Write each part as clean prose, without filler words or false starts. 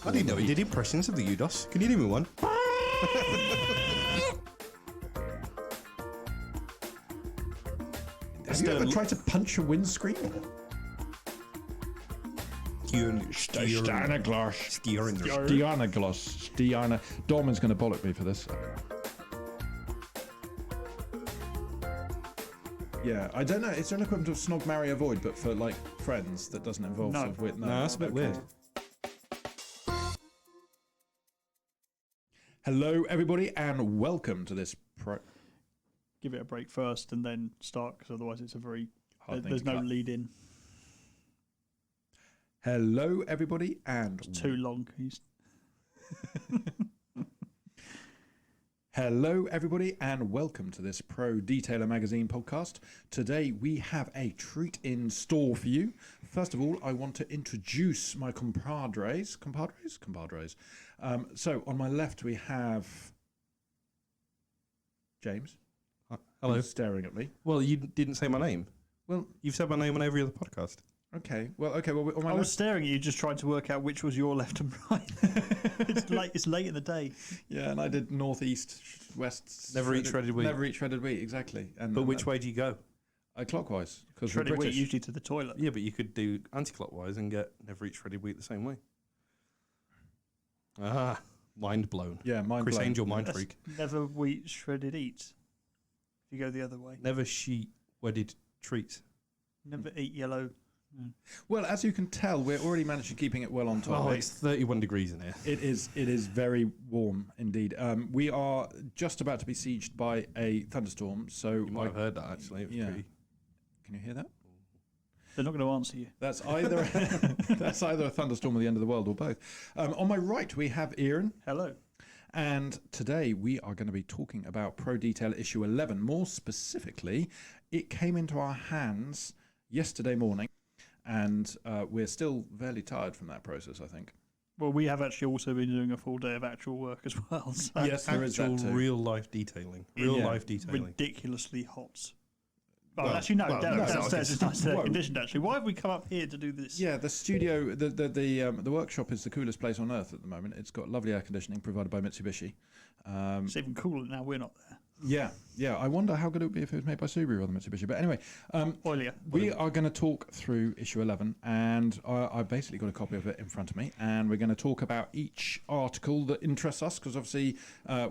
I didn't know he did impressions of the UDOS. Can you do me one? Have you ever tried to punch a windscreen? Stiana. Dorman's going to bollock me for this. Yeah, I don't know. Is there an equivalent of snog, marry, avoid, but for like friends that doesn't involve No. with? No, that's a bit weird. Hello, everybody, and welcome to this. Give it a break first and then start, because otherwise it's a very there's no cut. lead in. Hello, everybody, and Too long. hello, everybody, and welcome to this Pro Detailer Magazine podcast. Today we have a treat in store for you. First of all, I want to introduce my compadres. So on my left we have James. Hello. Who's staring at me. Well, you didn't say my name. Well, You've said my name on every other podcast. okay. Well, on my I was left. staring at you, just trying to work out which was your left and right. It's late in the day. Yeah, and I did north, east, west. Never eat shredded wheat. Never eat shredded wheat, exactly. But which way do you go? Clockwise, because we're Shredded wheat British. usually to the toilet. Yeah, but you could do anti-clockwise and get never eat shredded wheat the same way. Ah, mind blown. Yeah, mind Chris blown. Angel, mind That's freak. never wheat shredded eats. If you go the other way. Never sheet wedded treats. Never eat yellow. Well, as you can tell, we're already managing keeping it well on top. Oh, it's 31 degrees in here. It is very warm indeed. We are just about to be sieged by a thunderstorm. So You might have heard that, actually. It was pretty... Can you hear that? They're not going to answer you. That's either a thunderstorm or the end of the world, or both. On my right, we have Ian. Hello. And today we are going to be talking about Pro Detailer issue 11. More specifically, it came into our hands yesterday morning, and we're still fairly tired from that process, I think. Well, we have actually also been doing a full day of actual work as well. So Yes, there is that Actual too. real-life detailing. ridiculously hot. Oh, Well, actually, no. well, Downstairs is nice air Whoa. conditioned. Actually, why have we come up here to do this? Yeah, the studio, the workshop is the coolest place on earth at the moment. It's got lovely air conditioning provided by Mitsubishi. It's even cooler now. We're not there. Yeah. I wonder how good it would be if it was made by Subaru rather than Mitsubishi. But anyway, Oilier. we are going to talk through issue 11, and I've basically got a copy of it in front of me, and we're going to talk about each article that interests us, because obviously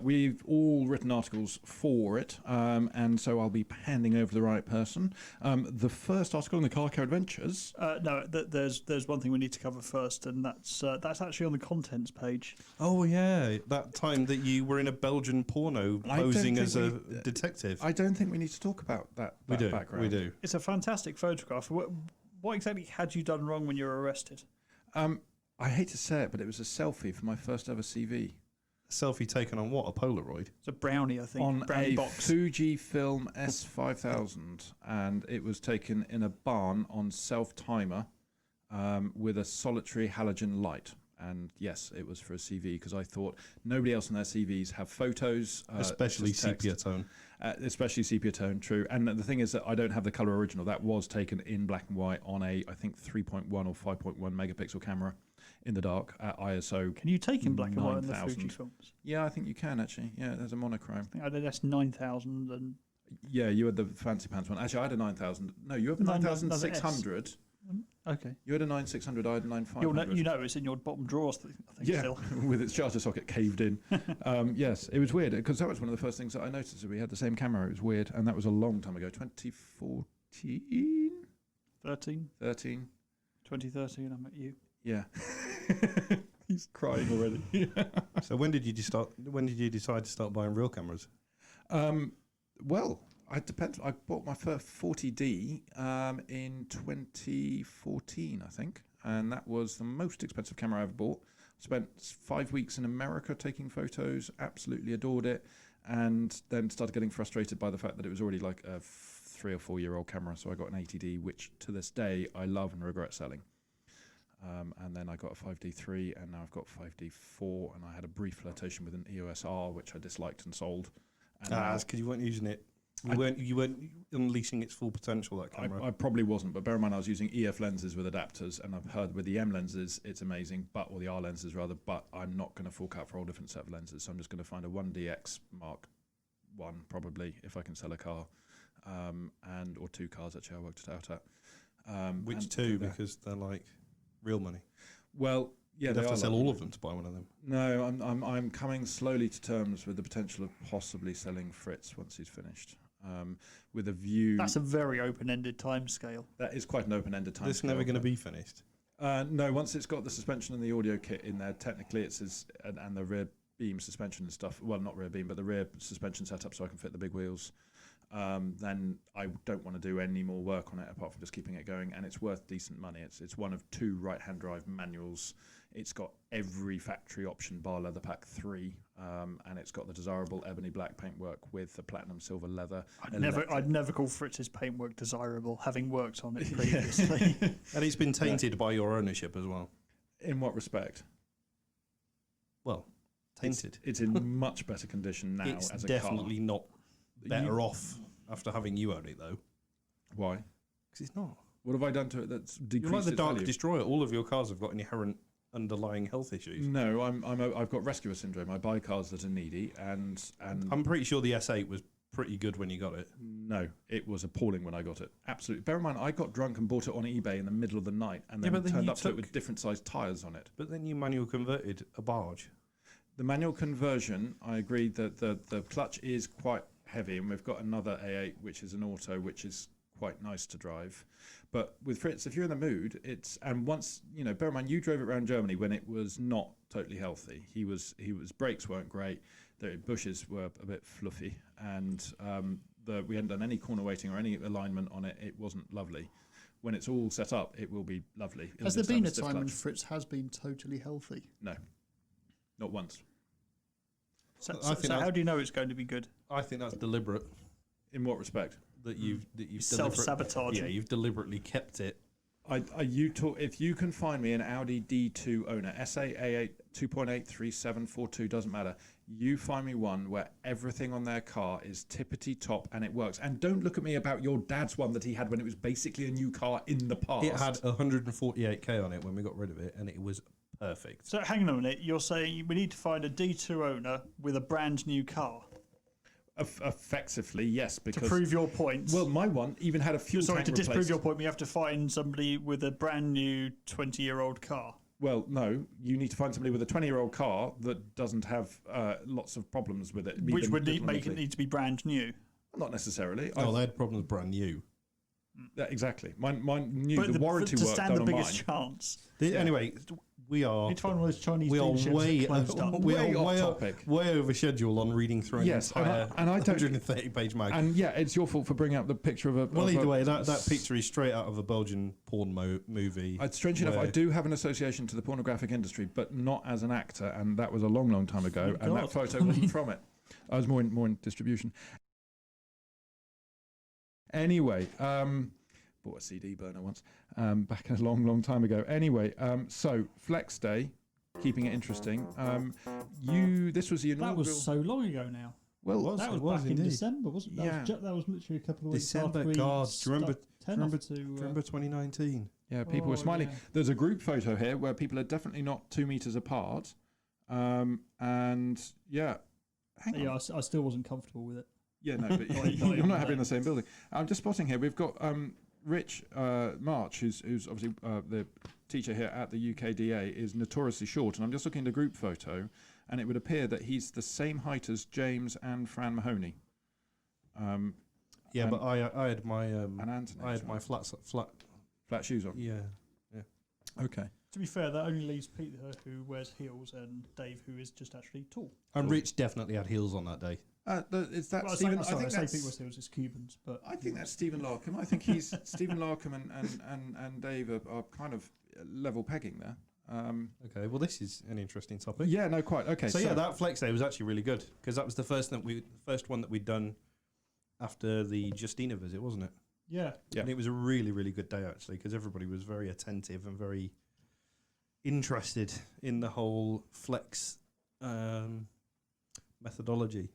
we've all written articles for it, and so I'll be handing over to the right person. The first article in the Car Care Adventures. No, there's one thing we need to cover first, and that's actually on the contents page. Oh, yeah. That time that you were in a Belgian porno posing as a detective. I don't think we need to talk about that We do. background. We do. It's a fantastic photograph. What exactly had you done wrong when you were arrested? I hate to say it, but it was a selfie for my first ever CV. Selfie taken on what? A Polaroid? It's a brownie, I think. On brownie a box. Fujifilm S5000, and it was taken in a barn on self-timer with a solitary halogen light. And yes, it was for a CV, because I thought nobody else on their CVs have photos. Especially just text. sepia tone. Especially sepia tone, true. And the thing is that I don't have the colour original. That was taken in black and white on a, I think, 3.1 or 5.1 megapixel camera in the dark at ISO. Can you take in black and white on the 9000. Fujifilms? Yeah, I think you can, actually. Yeah, there's a monochrome. I did that's 9,000 and Yeah, you had the fancy pants one. Actually, I had a 9000. No, you have a 9600. okay. You had a 9600, I had a 9500. You know it's in your bottom drawers, I think. Yeah, Still. with its charger socket caved in. Yes, it was weird, because that was one of the first things that I noticed. That we had the same camera. It was weird, and that was a long time ago, 2014? 13, 2013. I met you. Yeah. He's crying already. So when did you decide to start buying real cameras? Well, it depends. I bought my first 40D in 2014, I think, and that was the most expensive camera I ever bought. Spent 5 weeks in America taking photos, absolutely adored it, and then started getting frustrated by the fact that it was already like a 3 or 4 year old camera. So I got an 80D, which to this day I love and regret selling. And then I got a 5D3, and now I've got 5D4, and I had a brief flirtation with an EOS R, which I disliked and sold. And That's because you weren't using it You weren't unleashing its full potential, that camera. I probably wasn't, but bear in mind I was using EF lenses with adapters, and I've heard with the M lenses it's amazing, or the R lenses rather, but I'm not going to fork out for a whole different set of lenses, so I'm just going to find a 1DX Mark 1 probably, if I can sell a car, or 2 cars actually I worked it out at. Which 2, because they're like real money. Well, yeah, you'd have to sell all of them to buy one of them. No, I'm coming slowly to terms with the potential of possibly selling Fritz once he's finished. With a view. That's a very open-ended timescale. That is quite an open-ended timescale. It's never going to be finished. No, once it's got the suspension and the audio kit in there, technically and the rear beam suspension and stuff. Well, not rear beam, but the rear suspension setup, so I can fit the big wheels. Then I don't want to do any more work on it apart from just keeping it going, and it's worth decent money. It's one of 2 right-hand drive manuals. It's got every factory option bar leather pack 3, and it's got the desirable ebony black paintwork with the platinum silver leather. I'd never call Fritz's paintwork desirable, having worked on it previously. And it's been tainted by your ownership as well. In what respect? Well, tainted. It's in much better condition now it's as a car. It's definitely not better off after having you own it, though. Why? Because it's not. What have I done to it that's decreased You're like the its Dark value? Destroyer. All of your cars have got inherent underlying health issues. No, I've got rescuer syndrome. I buy cars that are needy, and I'm pretty sure the S8 was pretty good when you got it. No, it was appalling when I got it. Absolutely. Bear in mind, I got drunk and bought it on eBay in the middle of the night, and then turned up to it with different sized tyres on it. But then you manual converted a barge. The manual conversion, I agree that the clutch is quite heavy, and we've got another A8 which is an auto, which is quite nice to drive. But with Fritz, if you're in the mood, once, bear in mind, you drove it around Germany when it was not totally healthy. His brakes weren't great, the bushes were a bit fluffy, and we hadn't done any corner weighting or any alignment on it. It wasn't lovely. When it's all set up, it will be lovely. Has there been a time when Fritz has been totally healthy? No, not once. So how do you know it's going to be good? I think that's deliberate. In what respect? That you've self-sabotaging. Yeah, you've deliberately kept it. If you can find me an Audi D2 owner, SA A8 2.8 3742, doesn't matter. You find me one where everything on their car is tippity top and it works. And don't look at me about your dad's one that he had when it was basically a new car in the past. It had 148k on it when we got rid of it, and it was perfect. So hang on a minute, you're saying we need to find a D2 owner with a brand new car? Effectively, yes, because to prove your point. Well, my one even had a fuel tank replaced. Disprove your point, we have to find somebody with a brand new 20-year-old car. Well, no, you need to find somebody with a 20-year-old car that doesn't have lots of problems with it. Which would make it need to be brand new. Not necessarily. Oh, they had problems brand new. Yeah, exactly. Mine new. But the warranty work done on mine. To stand the biggest chance. Anyway, we are. Need to find one of those Chinese we are way off topic. Way over schedule on reading through an entire 130-page mag. And yeah, it's your fault for bringing up the picture of a. Well, either way, that picture is straight out of a Belgian porn movie. Strangely enough, I do have an association to the pornographic industry, but not as an actor, and that was a long, long time ago. And that photo wasn't from it. I was more in distribution. Anyway, bought a CD burner once, back a long, long time ago. Anyway, so Flex Day, keeping it interesting. This was the inaugural. That was so long ago now. Well, that was back in December, wasn't it? That was literally a couple of weeks December, after we God, do you remember remember 2019? Yeah, people were smiling. Yeah. There's a group photo here where people are definitely not 2 meters apart, and yeah, hang on. I still wasn't comfortable with it. Yeah, no, but you're not happy in the same building. I'm just spotting here. We've got Rich March, who's obviously the teacher here at the UKDA, is notoriously short, and I'm just looking at a group photo, and it would appear that he's the same height as James and Fran Mahoney. Yeah, but I had my and Anthony, I had my flat shoes on. Yeah. Okay. To be fair, that only leaves Peter, who wears heels, and Dave, who is just actually tall. And Rich definitely had heels on that day. Is that well, Stephen? I think that's Peter wears heels. It's Cubans, but I think that's Stephen Larkham. I think he's Stephen Larkham and Dave are kind of level pegging there. Okay, well, this is an interesting topic. Yeah, no, quite. Okay, so yeah, that Flex Day was actually really good because that was the first one that we'd done after the Justina visit, wasn't it? Yeah. And it was a really, really good day actually because everybody was very attentive and very interested in the whole Flex methodology.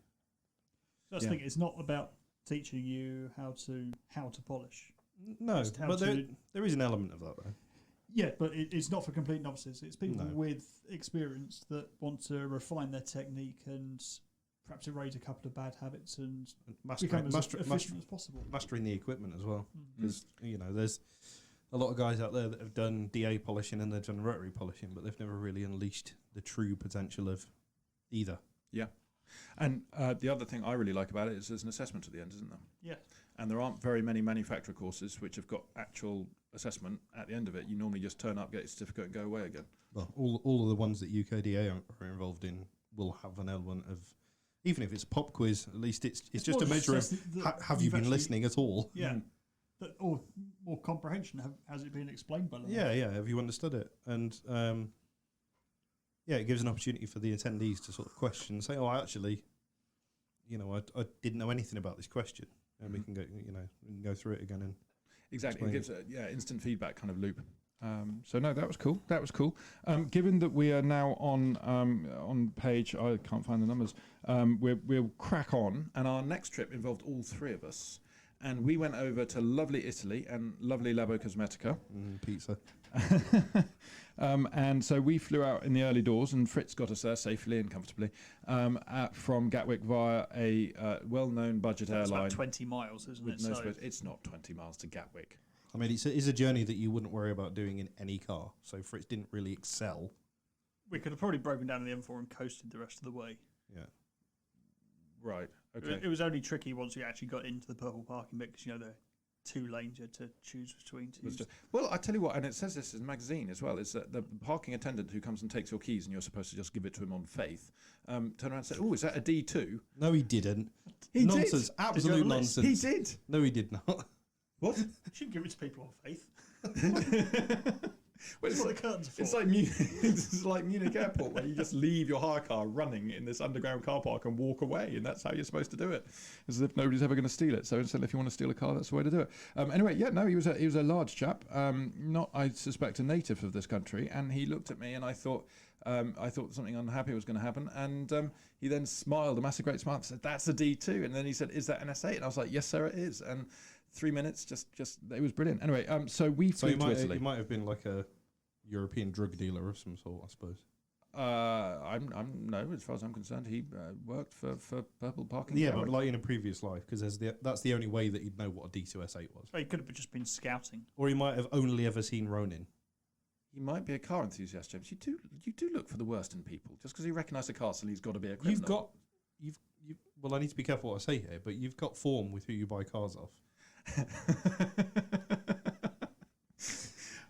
That's the thing. It's not about teaching you how to polish. No, Just how but to- there is an element of that though. Yeah, but it's not for complete novices. It's people No. with experience that want to refine their technique and perhaps erase a couple of bad habits and become as efficient as possible. Mastering the equipment as well, Mm. because there's a lot of guys out there that have done DA polishing and they've done rotary polishing, but they've never really unleashed the true potential of either. And the other thing I really like about it is there's an assessment at the end, isn't there? Yeah. And there aren't very many manufacturer courses which have got actual assessment at the end of it. You normally just turn up, get your certificate, and go away again. Well, all of the ones that UKDA are involved in will have an element of, even if it's a pop quiz, at least it's just more a measure of have you you've been actually- listening at all? Yeah. Mm. Or more comprehension. Has it been explained by? Yeah, have you understood it? And it gives an opportunity for the attendees to sort of question, say, oh, actually, I didn't know anything about this question, and we can go through it again and Exactly. It explain gives a instant feedback kind of loop. So no, that was cool. Given that we are now on page, I can't find the numbers. We'll crack on, and our next trip involved all three of us, and we went over to lovely Italy and lovely Labo Cosmetica. pizza. And so we flew out in the early doors, and Fritz got us there safely and comfortably from Gatwick via a well-known budget It's airline. about 20 miles, isn't it? with no So space. It's not 20 miles to Gatwick. I mean, it's a journey that you wouldn't worry about doing in any car. So Fritz didn't really excel. we could have probably broken down the M4 and coasted the rest of the way. Yeah. Right. Okay. It was only tricky once we actually got into the purple parking bit because there are 2 lanes you had to choose between. Well, I tell you what, and it says this in the magazine as well, is that the parking attendant who comes and takes your keys and you're supposed to just give it to him on faith, turn around and say, oh, is that a D2? No, he didn't. He Nonsense. did. Absolute Did you have a list? nonsense. He did. No, he did not. What? You shouldn't give it to people on faith. Well, That's what the curtains are for. it's like it's like Munich Airport, where you just leave your hire car running in this underground car park and walk away, and that's how you're supposed to do it, as if nobody's ever going to steal it. So instead, if you want to steal a car, that's the way to do it. Anyway, he was a large chap, not, I suspect, a native of this country, and he looked at me, and I thought something unhappy was going to happen, and he then smiled a massive great smile and said, "That's a D2," and then he said, "Is that an S8?" And I was like, "Yes, sir, it is." And 3 minutes, just it was brilliant. Anyway, so we flew to Italy. He might have been like a European drug dealer of some sort, I suppose. No, as far as I'm concerned, he worked for Purple Parking. Yeah, but like in a previous life, because that's the only way that he'd know what a D2S8 was. He could have just been scouting. Or he might have only ever seen Ronin. He might be a car enthusiast, James. You do look for the worst in people. Just because he recognised a car, suddenly he's got to be a criminal. Well, I need to be careful what I say here, but you've got form with who you buy cars off.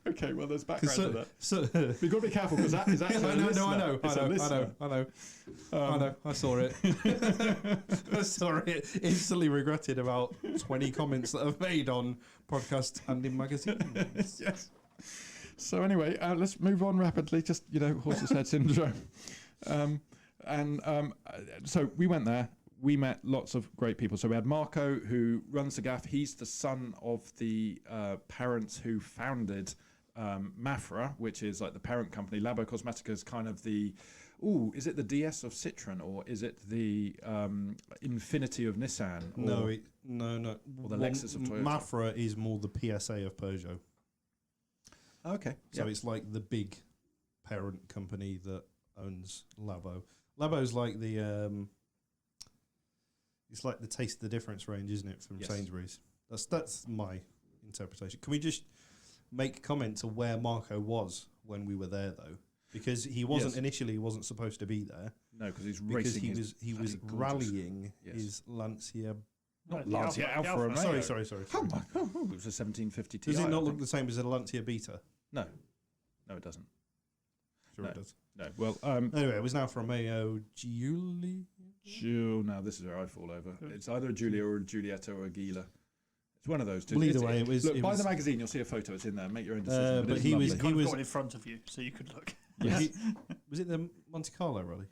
Okay, well, there's background to that. So You've got to be careful because that is actually I know. I saw it. I saw it. Instantly regretted about 20 comments that I've made on podcast and in magazines. Yes. So anyway, let's move on rapidly. Just horse's head syndrome. So we went there. We met lots of great people. So we had Marco, who runs the gaff. He's the son of the parents who founded Mafra, which is like the parent company. Labo Cosmetica is kind of the, is it the DS of Citroen, or is it the Infinity of Nissan? No. Or the Lexus of Toyota. Mafra is more the PSA of Peugeot. Okay. So it's like the big parent company that owns Labo. Labo's like the it's like the Taste the Difference range, isn't it, from Yes. Sainsbury's? That's my interpretation. Can we just make comment to where Marco was when we were there, though? Because he wasn't initially, he wasn't supposed to be there. No, because he's Because racing. he was bloody gorgeous. rallying Yes. his Lancia. Not The Lancia, Alfa Alfa Romeo. Romeo. Sorry. Come on. Oh, it was a 1750 Ti. Does it not I look think. the same as a Lancia Beta? No, it doesn't. Sure No. it does. No. Well, Anyway, it was now from Romeo Giulia. now this is where I fall over. It's either a Giulia or a Giulietta or a Gila. It's one of those two. Well, either way, it was. Look, it buy was the magazine. You'll see a photo. It's in there. Make your own decision. but it's he was- lovely. Kind of was- got it in front of you, so you could look. Yes. Was it the Monte Carlo rally?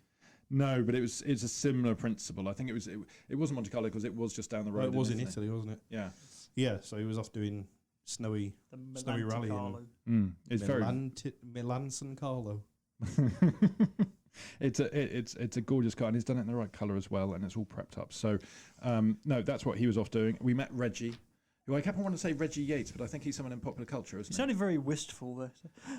No, but it's a similar principle. I think it wasn't Monte Carlo because it was just down the road. Well, it was in Italy. Italy, wasn't it? Yeah. Yeah, so he was off doing snowy The Snowy Milan rally Carlo. It's Milan San Carlo. It's a gorgeous car, and he's done it in the right colour as well, and it's all prepped up. So, no, that's what he was off doing. We met Reggie, who I kept on wanting to say Reggie Yates, but I think he's someone in popular culture, isn't he? You sounded very wistful there.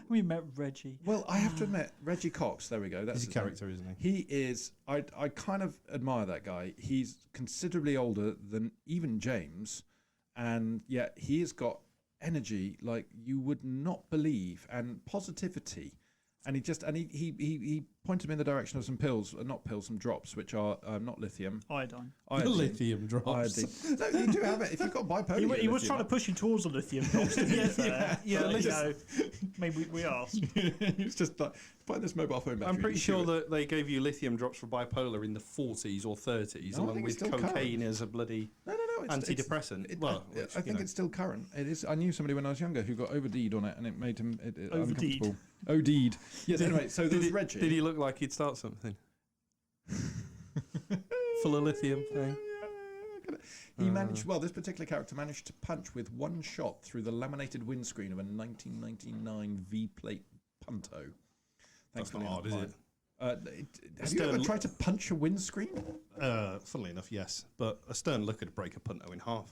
We met Reggie. Well, I have to admit, Reggie Cox, there we go. That's He's a character, isn't he? He is, I kind of admire that guy. He's considerably older than even James, and yet he has got energy like you would not believe, and positivity. And he pointed me in the direction of some pills, not pills, some drops, which are not lithium. Iodine. Lithium drops. Iodine. No, you do have it. If you've got bipolar, he was trying to push you towards the lithium drops. To be fair. Yeah. Maybe we asked. It's just like, find this mobile phone battery. I'm pretty sure that they gave you lithium drops for bipolar in the 40s or 30s, along with cocaine as a bloody antidepressant. I think it's still current. It is. I knew somebody when I was younger who got OD'd on it, and it made him uncomfortable. OD'd. Yes. Anyway, so there's Reggie. Did he look like he'd start something? Full of lithium thing. He managed. Well, this particular character managed to punch with one shot through the laminated windscreen of a 1999 V-plate Punto. That's not hard, is it? Have you ever tried to punch a windscreen? Funnily enough, yes. But a stern look could break a Punto in half.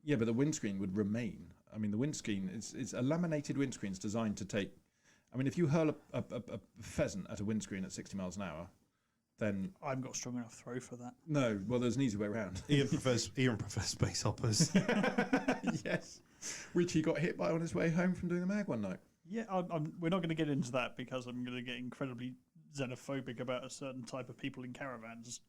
Yeah, but the windscreen would remain. I mean, the windscreen is a laminated windscreen. It's designed to take. I mean, if you hurl a pheasant at a windscreen at 60 miles an hour, then I haven't got a strong enough throw for that. No, well, there's an easy way around. Ian prefers space hoppers. Yes, which he got hit by on his way home from doing the mag one night. Yeah, we're not going to get into that because I'm going to get incredibly xenophobic about a certain type of people in caravans.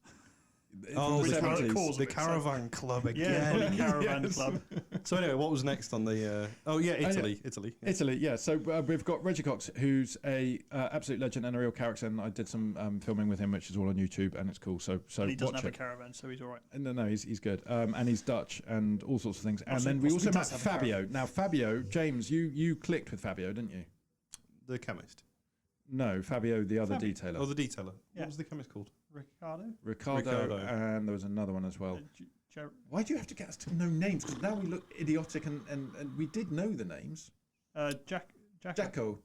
The caravan club again. Yeah, the caravan club. So anyway, what was next on the? Italy. Italy, yeah. So we've got Reggie Cox, who's a absolute legend and a real character. And I did some filming with him, which is all on YouTube, and it's cool. So he doesn't have a caravan, so he's all right. No, he's good. And he's Dutch and all sorts of things. And then we also met Fabio. Now Fabio, James, you clicked with Fabio, didn't you? The chemist. No, Fabio, the other detailer. Oh, the detailer. Yeah. What was the chemist called? Ricardo, and there was another one as well. Why do you have to get us to know names? Because now we look idiotic, and we did know the names. Giacomo.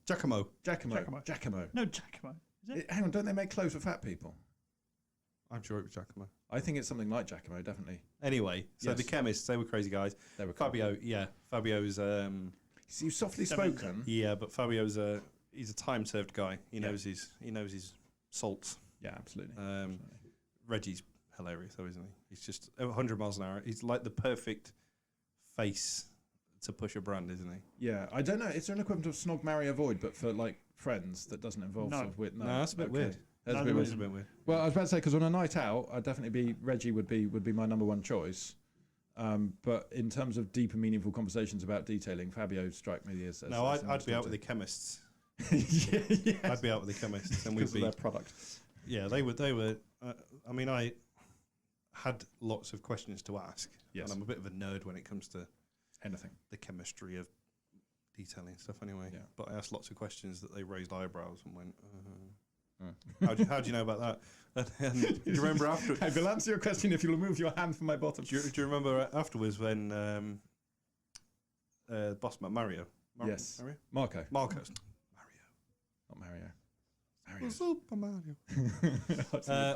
No, Giacomo. Is it? Hang on, don't they make clothes for fat people? I'm sure it was Giacomo. I think it's something like Giacomo, definitely. Anyway, so the chemists, they were crazy guys. They were Fabio, cool. yeah. Fabio's... He's softly spoken. Yeah, but Fabio's he's a time-served guy. He knows his salts. Yeah, absolutely. Reggie's hilarious, though, isn't he? He's just 100 miles an hour. He's like the perfect face to push a brand, isn't he? Yeah, I don't know. Is there an equivalent of Snog, Marry, Avoid, but for like friends that doesn't involve sort of No, that's a bit weird. That's a bit weird. Well, I was about to say, because on a night out, I'd definitely be Reggie would be my number one choice. But in terms of deep and meaningful conversations about detailing, Fabio strike me as no, I'd be out with the chemists. yeah. I'd be out with the chemists, and we'd be their product. Yeah, they were. I mean, I had lots of questions to ask, and I'm a bit of a nerd when it comes to anything, the chemistry of detailing and stuff. Anyway, yeah. But I asked lots of questions that they raised eyebrows and went, "How do you know about that?" And do you remember after? I will answer your question if you'll remove your hand from my bottom. Do you remember afterwards when boss Mario? Yes, Marco. Not Mario. Super Mario.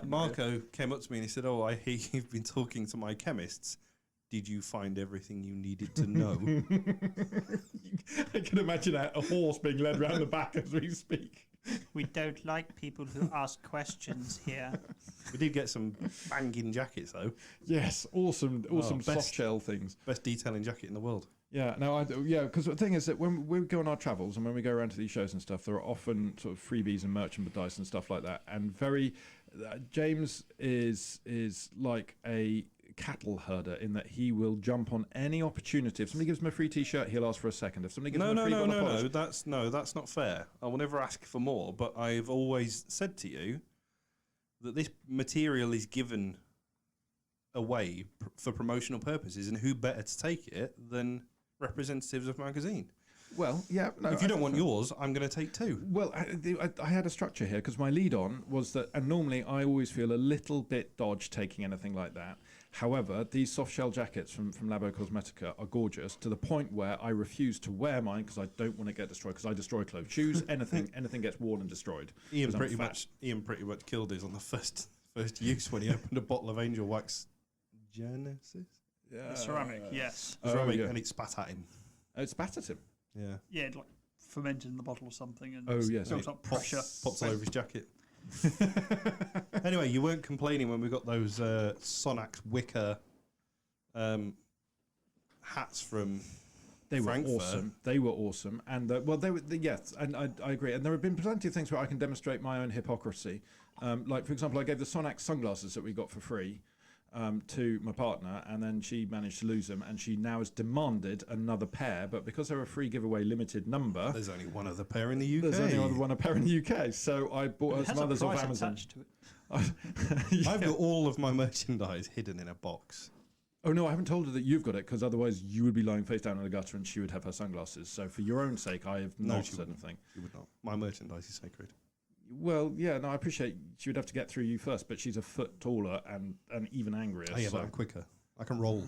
Marco came up to me and he said, "Oh, I hear you've been talking to my chemists. Did you find everything you needed to know?" I can imagine a horse being led around the back as we speak. We don't like people who ask questions here. We did get some banging jackets, though. Yes, awesome soft shell things. Best detailing jacket in the world. Yeah, because the thing is that when we go on our travels and when we go around to these shows and stuff, there are often sort of freebies and merchandise and stuff like that. And James is like a cattle herder in that he will jump on any opportunity. If somebody gives him a free T-shirt, he'll ask for a second. If somebody gives him a free bottle of polish, that's not fair. I will never ask for more. But I've always said to you that this material is given away for promotional purposes, and who better to take it than representatives of magazine? Well, yeah. No, if you don't want yours, I'm going to take two. Well, I had a structure here because my lead on was that, and normally I always feel a little bit dodged taking anything like that. However, these soft shell jackets from Labo Cosmetica are gorgeous to the point where I refuse to wear mine because I don't want to get destroyed, because I destroy clothes. Shoes, anything gets worn and destroyed. Ian pretty much killed his on the first use when he opened a bottle of Angel Wax Genesis. Yeah, ceramic, yes. Ceramic, and it spat at him. It spat at him? Yeah. Yeah, like fermented in the bottle or something, and built up pressure. Pops all over his jacket. Anyway, you weren't complaining when we got those Sonax wicker hats from Frankfurt. They were awesome, and they were yes, and I agree. And there have been plenty of things where I can demonstrate my own hypocrisy. Like, for example, I gave the Sonax sunglasses that we got for free to my partner, and then she managed to lose them, and she now has demanded another pair, but because they're a free giveaway limited number, there's only one other pair in the UK. There's only one pair in the UK, so I bought her some others off Amazon. To it. I've got all of my merchandise hidden in a box. Oh no, I haven't told her that you've got it, because otherwise you would be lying face down in the gutter and she would have her sunglasses. So for your own sake, I have not said anything. You would not. My merchandise is sacred. Well, yeah, no, I appreciate she would have to get through you first, but she's a foot taller and even angrier. Oh, yeah, but I'm quicker. I can roll.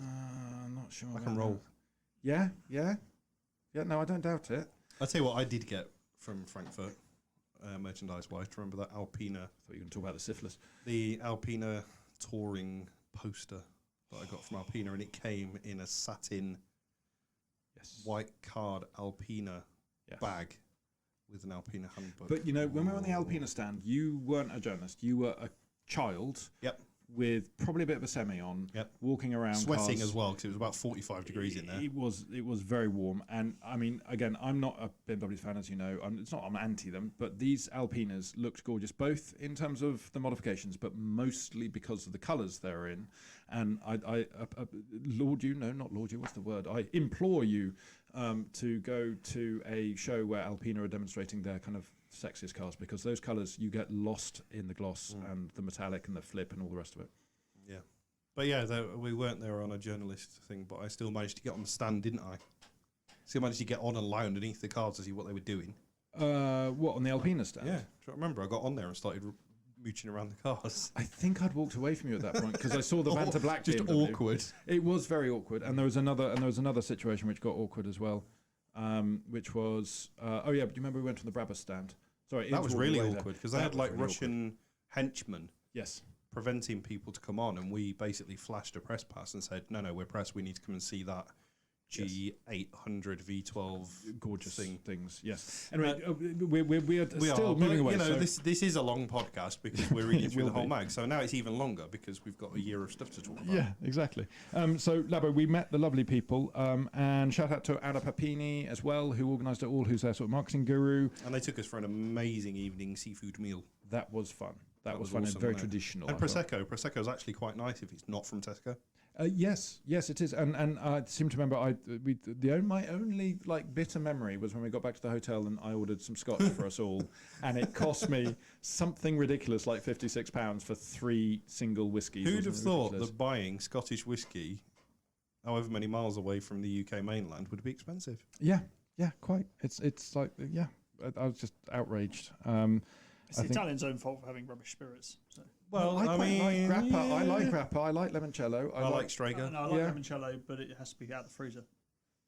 I'm not sure. I can roll. Yeah. No, I don't doubt it. I'll tell you what I did get from Frankfurt, merchandise-wise. Do you remember that Alpina? I thought you were going to talk about the syphilis. The Alpina touring poster that I got from Alpina, and it came in a satin white card Alpina bag with an Alpina handbook. But, you know, when we were on the Alpina stand, you weren't a journalist. You were a child with probably a bit of a semi on, walking around. Sweating as well, because it was about 45 degrees in there. It was very warm. And, I mean, again, I'm not a BMW fan, as you know. It's not I'm anti them, but these Alpinas looked gorgeous, both in terms of the modifications, but mostly because of the colours they're in. And I implore you to go to a show where Alpina are demonstrating their kind of sexiest cars, because those colours, you get lost in the gloss and the metallic and the flip and all the rest of it. Yeah. But yeah, we weren't there on a journalist thing, but I still managed to get on the stand, didn't I? Still managed to get on and lie underneath the cars to see what they were doing. What, on the Alpina stand? Yeah. I remember I got on there and started mooching around the cars. I think I'd walked away from you at that point because I saw the Banter Black. Just BMW. Awkward. It was very awkward, and there was another situation which got awkward as well, which was but do you remember we went to the Brabus stand? Sorry, that was really awkward because they had like Russian henchmen. Yes. Preventing people to come on, and we basically flashed a press pass and said, "No, we're press. We need to come and see that G800 V12 gorgeous things." Yes. Anyway, we are still moving away. You know, this is a long podcast because we're reading through the whole mag. So now it's even longer because we've got a year of stuff to talk about. Yeah, exactly. So Labo, we met the lovely people, and shout out to Ada Papini as well, who organised it all, who's their sort of marketing guru. And they took us for an amazing evening seafood meal. That was fun. That was fun awesome, and very traditional. And Prosecco is actually quite nice if it's not from Tesco. Yes, it is. And I seem to remember my only like bitter memory was when we got back to the hotel and I ordered some scotch for us all, and it cost me something ridiculous like £56 for 3 single whiskies. Who'd have thought that buying Scottish whiskey, however many miles away from the UK mainland, would be expensive? Yeah, quite. It's like I was just outraged. It's the Italians' own fault for having rubbish spirits. So. Well, I mean, like grappa. I like grappa. I like limoncello. I like Strega. No, I like limoncello, but it has to be out of the freezer.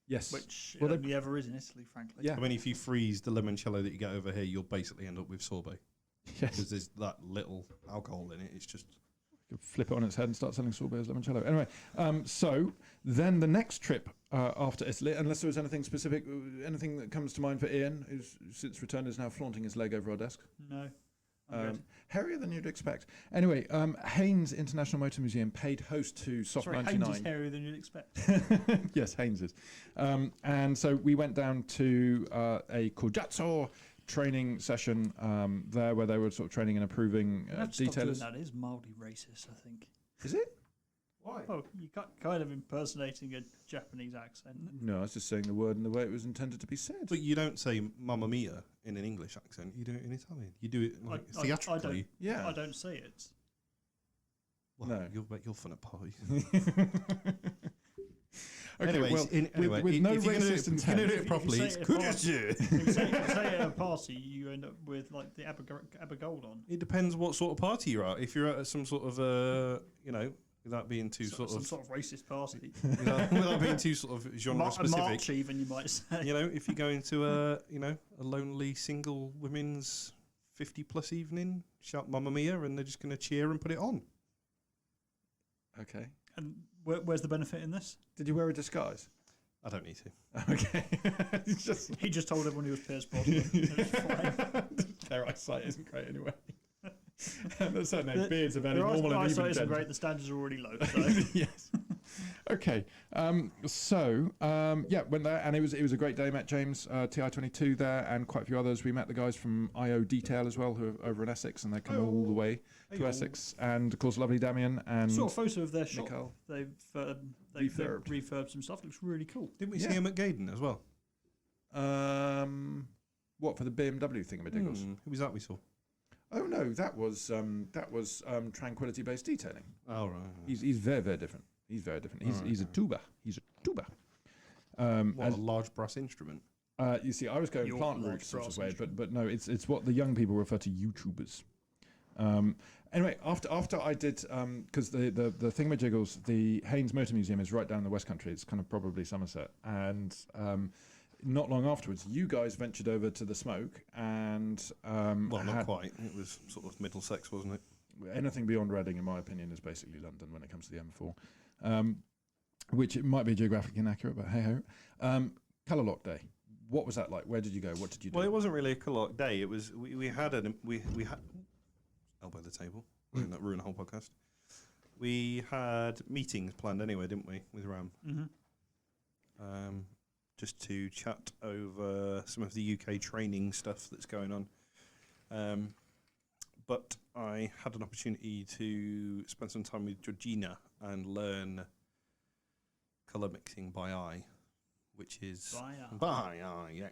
Yes. Which only ever is in Italy, frankly. Yeah. I mean, if you freeze the limoncello that you get over here, you'll basically end up with sorbet. Yes. Because there's that little alcohol in it. It's just... You could flip it on its head and start selling sorbet as limoncello. Anyway, so then the next trip after Italy, unless there was anything specific, anything that comes to mind for Ian, who's since returned is now flaunting his leg over our desk. No. Hairier than you'd expect. Anyway, Haynes International Motor Museum paid host to Soft 99. Haynes is hairier than you'd expect. Yes, Haynes is. And so we went down to a Cojazzo training session there where they were sort of training and approving detailers. That is mildly racist, I think. Is it? Why? Oh, you got kind of impersonating a Japanese accent. No, I was just saying the word in the way it was intended to be said. But you don't say Mamma Mia in an English accent. You do it in Italian. You do it like theatrically. I don't say it. Well, no. You're fun at parties. Okay, anyway, with no racist intent. If you're going to do it properly, it's Cojazzo. If you say it at a party, you end up with like the Abergold on. It depends what sort of party you're at. If you're at some sort of without being too some sort of racist party. without being too sort of genre specific. A march, even, you might say. You know, if you go into a lonely single women's 50+ evening, shout Mamma Mia, and they're just going to cheer and put it on. Okay. And where's the benefit in this? Did you wear a disguise? I don't need to. Okay. He just told everyone he was Pierce Brosnan. Their eyesight isn't great anyway. There's certainly beards are very normal and even eyesight isn't great. The standards are already low. So. Yes. Okay. Went there, and it was a great day. Met James TI22 there, and quite a few others. We met the guys from Pro Detailer as well, who are over in Essex, and they come all the way to Essex. And of course, lovely Damien and saw a photo of their shop. Nicole. They've refurbed some stuff. Looks really cool. Didn't we see him at Gaydon as well? What, for the BMW thingamajiggles? Who was that we saw? Oh no, that was Tranquility Based Detailing. Oh right. He's very, very different. He's very different. He's a tuba. He's a tuba. A large brass instrument. You see, I was going Your plant large route sort of brass way, but no, it's what the young people refer to YouTubers. Anyway, after I did, because the thingamajiggles, the Haynes Motor Museum is right down in the West Country. It's kind of probably Somerset, and not long afterwards, you guys ventured over to the Smoke, and not quite. It was sort of Middlesex, wasn't it? Anything beyond Reading, in my opinion, is basically London when it comes to the M4, which it might be geographically inaccurate, but hey ho. Colour Lock Day. What was that like? Where did you go? What did you do? Well, it wasn't really a colour lock day. It was we had elbow the table. That ruined the whole podcast. We had meetings planned anyway, didn't we, with Ram? Mm-hmm. Just to chat over some of the UK training stuff that's going on. But I had an opportunity to spend some time with Georgina and learn colour mixing by eye, which is by eye.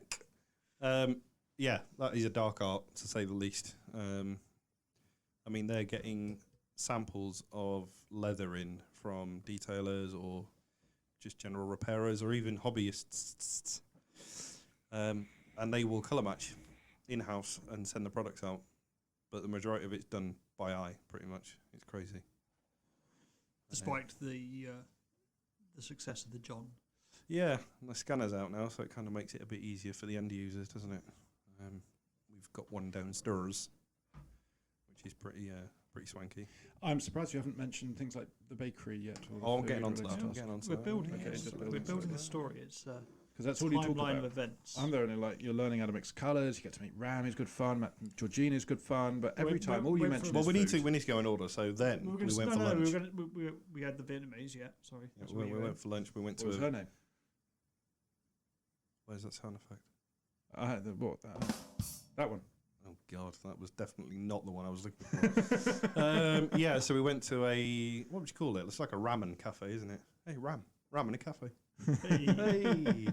Yeah, that is a dark art to say the least. I mean, they're getting samples of leather in from detailers or just general repairers or even hobbyists, and they will colour match in-house and send the products out. But the majority of it's done by eye, pretty much. It's crazy. Despite the success of the John. Yeah, the scanner's out now, so it kind of makes it a bit easier for the end users, doesn't it? We've got one downstairs, which is pretty swanky. I'm surprised you haven't mentioned things like the bakery yet. I'm getting onto that. We're building the story. It's because that's all you talk about. Of events. I'm there and you're learning how to mix colours. You get to meet Ram, is good fun. Georgina's good fun. But every time, all you mention is we food. need to go in order. So then we went for lunch. We had the Vietnamese. Yeah, sorry. Yeah, we went for lunch. We went to. What was her name? Where's that sound effect? That one. Oh God, that was definitely not the one I was looking for. Yeah, so we went to what would you call it? It's like a ramen cafe, isn't it? Hey, ramen a cafe. Hey.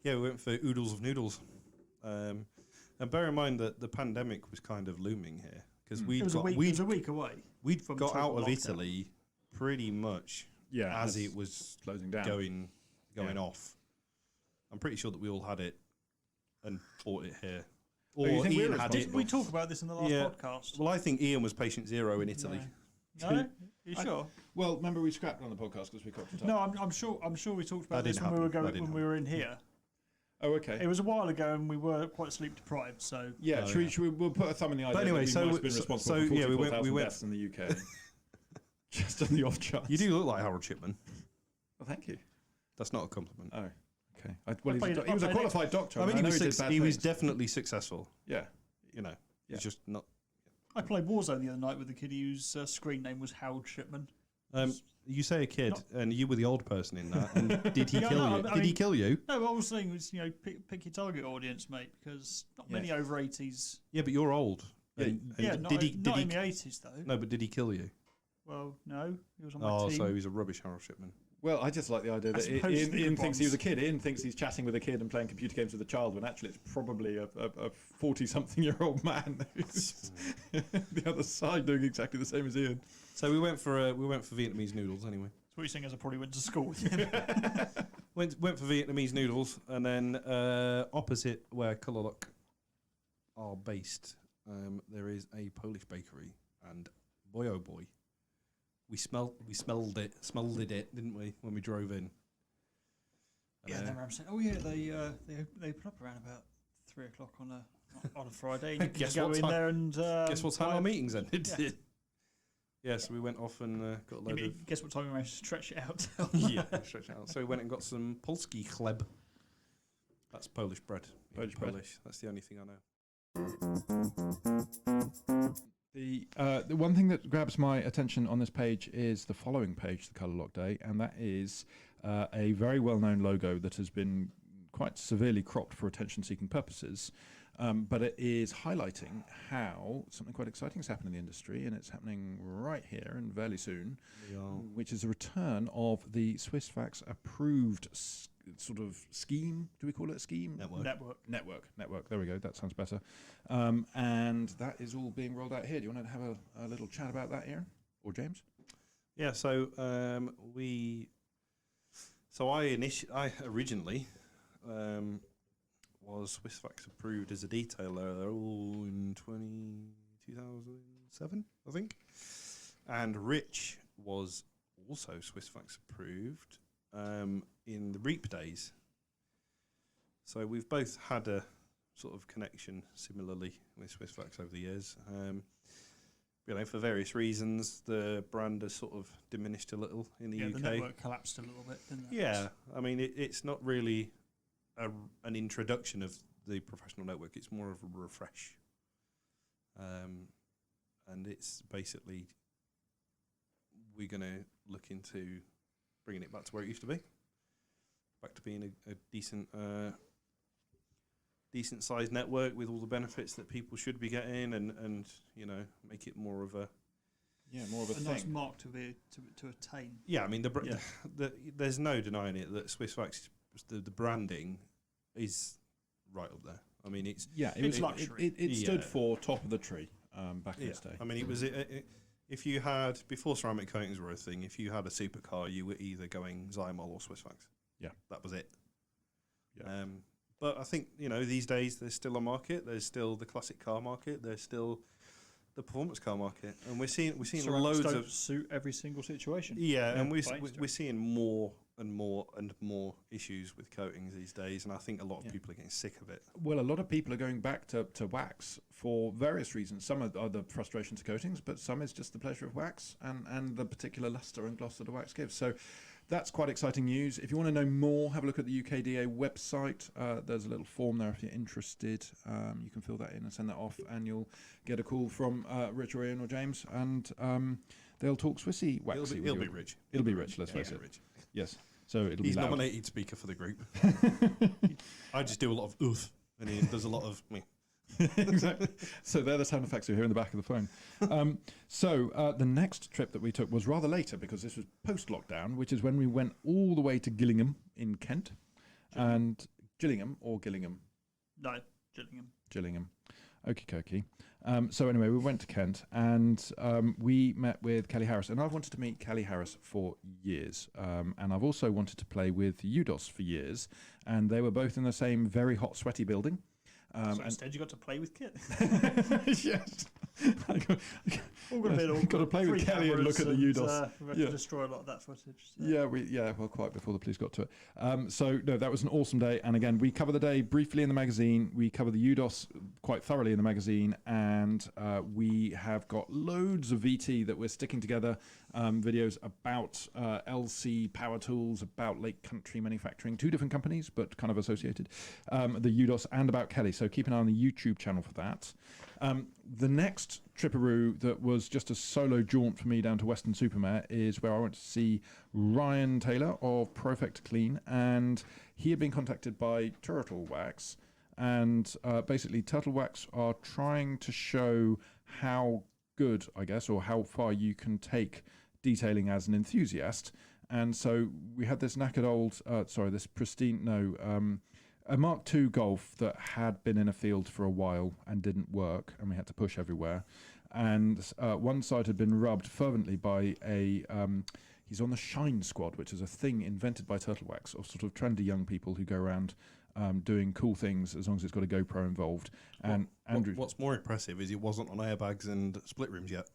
Yeah, we went for oodles of noodles. And bear in mind that the pandemic was kind of looming here because it was a week away. We'd got out of Italy pretty much as it was closing down, going off. I'm pretty sure that we all had it and bought it here. Or Ian had it. Did we talk about this in the last podcast? Well, I think Ian was patient zero in Italy. No? You sure? Well, remember we scrapped on the podcast because we cocked it up. No, I'm sure we talked about this when we were in here. Oh, okay. It was a while ago, and we were quite sleep deprived. So we'll put a thumb in the eye. But anyway, we went in the UK. Just on the off chance. You do look like Harold Shipman. Well, thank you. That's not a compliment. Oh. Okay. He was a qualified doctor. I mean, he was definitely successful. Yeah. He's just not. I played Warzone the other night with a kid whose screen name was Harold Shipman. You say a kid, and you were the old person in that. And did he kill you? Did he kill you? No, what I was saying was, pick your target audience, mate, because not many over 80s. Yeah, but you're old. Not in the 80s, though. No, but did he kill you? Well, no. He was on my team. So he's a rubbish Harold Shipman. Well, I just like the idea that Ian thinks he was a kid. Ian thinks he's chatting with a kid and playing computer games with a child, when actually it's probably a 40-something-year-old man who's the other side doing exactly the same as Ian. So we went for Vietnamese noodles anyway. That's what you're saying, as I probably went to school with him. went for Vietnamese noodles, and then opposite where Colour Lock are based, there is a Polish bakery, and boy oh boy, we smelled it, didn't we, when we drove in? Yeah, they were saying, oh yeah, they open up around about 3 o'clock on a Friday. You guess go what in time? there and Guess what time our meetings ended? Yeah. Yeah, so we went off and got a load of. Guess what time we managed to stretch it out? Yeah, stretch it out. So we went and got some Polski chleb. That's Polish bread. Polish bread. That's the only thing I know. The one thing that grabs my attention on this page is the following page, the Colour Lock Day, and that is a very well-known logo that has been quite severely cropped for attention-seeking purposes, but it is highlighting how something quite exciting has happened in the industry, and it's happening right here and fairly soon, which is a return of the Swissvax approved sort of scheme. Do we call it a scheme? Network. There we go. That sounds better. And that is all being rolled out here. Do you want to have a little chat about that, Aaron or James? Yeah. So I originally was Swissvax approved as a detailer in 2007, I think, and Rich was also Swissvax approved in the Reap days. So we've both had a sort of connection similarly with Swissvax over the years. For various reasons, the brand has sort of diminished a little in the UK. The network collapsed a little bit, didn't it? Yeah, I mean, it's not really an introduction of the professional network. It's more of a refresh. And it's basically, we're going to look into bringing it back to where it used to be. Back to being a decent sized network with all the benefits that people should be getting, and make it more of a thing. Nice mark to attain. Yeah, I mean there's no denying it that Swissvax, the branding is right up there. I mean it's luxury. It stood for top of the tree back in its day. I mean it was if you had, before ceramic coatings were a thing, if you had a supercar, you were either going Zymol or Swissvax. Yeah, that was it. Yeah. But I think these days there's still a market. There's still the classic car market. There's still the performance car market, and we're seeing loads of suit every single situation. Yeah, and we're seeing more and more and more issues with coatings these days, and I think a lot of people are getting sick of it. Well, a lot of people are going back to wax for various reasons. Some are the frustration to coatings, but some is just the pleasure of wax and the particular luster and gloss that the wax gives. So that's quite exciting news. If you want to know more, have a look at the UKDA website. There's a little form there if you're interested. You can fill that in and send that off, and you'll get a call from Rich or Ian or James, and they'll talk Swissy waxy. It'll be Rich. It'll be Rich, let's face it. Rich. Yes. So He's nominated speaker for the group. I just do a lot of oof, and he does a lot of me. Exactly. So they're the sound effects you hear in the back of the phone. So the next trip that we took was rather later, because this was post-lockdown, which is when we went all the way to Gillingham in Kent. And Gillingham or Gillingham? No, Gillingham. Gillingham. Okie dokie. So anyway, we went to Kent, and we met with Kelly Harris. And I've wanted to meet Kelly Harris for years. And I've also wanted to play with UDOS for years. And they were both in the same very hot, sweaty building. So instead you got to play with Kit. Yes. Got to play with Kelly and look at the UDOS. We had to destroy a lot of that footage. So. Well, quite before the police got to it. So no, that was an awesome day. And again, we cover the day briefly in the magazine. We cover the UDOS quite thoroughly in the magazine, and we have got loads of VT that we're sticking together. Videos about LC Power Tools, about Lake Country Manufacturing, 2 different companies, but kind of associated. The UDOS, and about Kelly. So keep an eye on the YouTube channel for that. The next tripperoo that was just a solo jaunt for me down to Western Supermare is where I went to see Ryan Taylor of Perfect Clean, and he had been contacted by Turtle Wax, and basically Turtle Wax are trying to show how good, I guess, or how far you can take detailing as an enthusiast. And so we had this knackered old, this pristine, a Mark II Golf that had been in a field for a while and didn't work, and we had to push everywhere. And one side had been rubbed fervently by he's on the Shine Squad, which is a thing invented by Turtle Wax, of sort of trendy young people who go around doing cool things as long as it's got a GoPro involved. And Andrew, what's more impressive is he wasn't on airbags and split rims yet.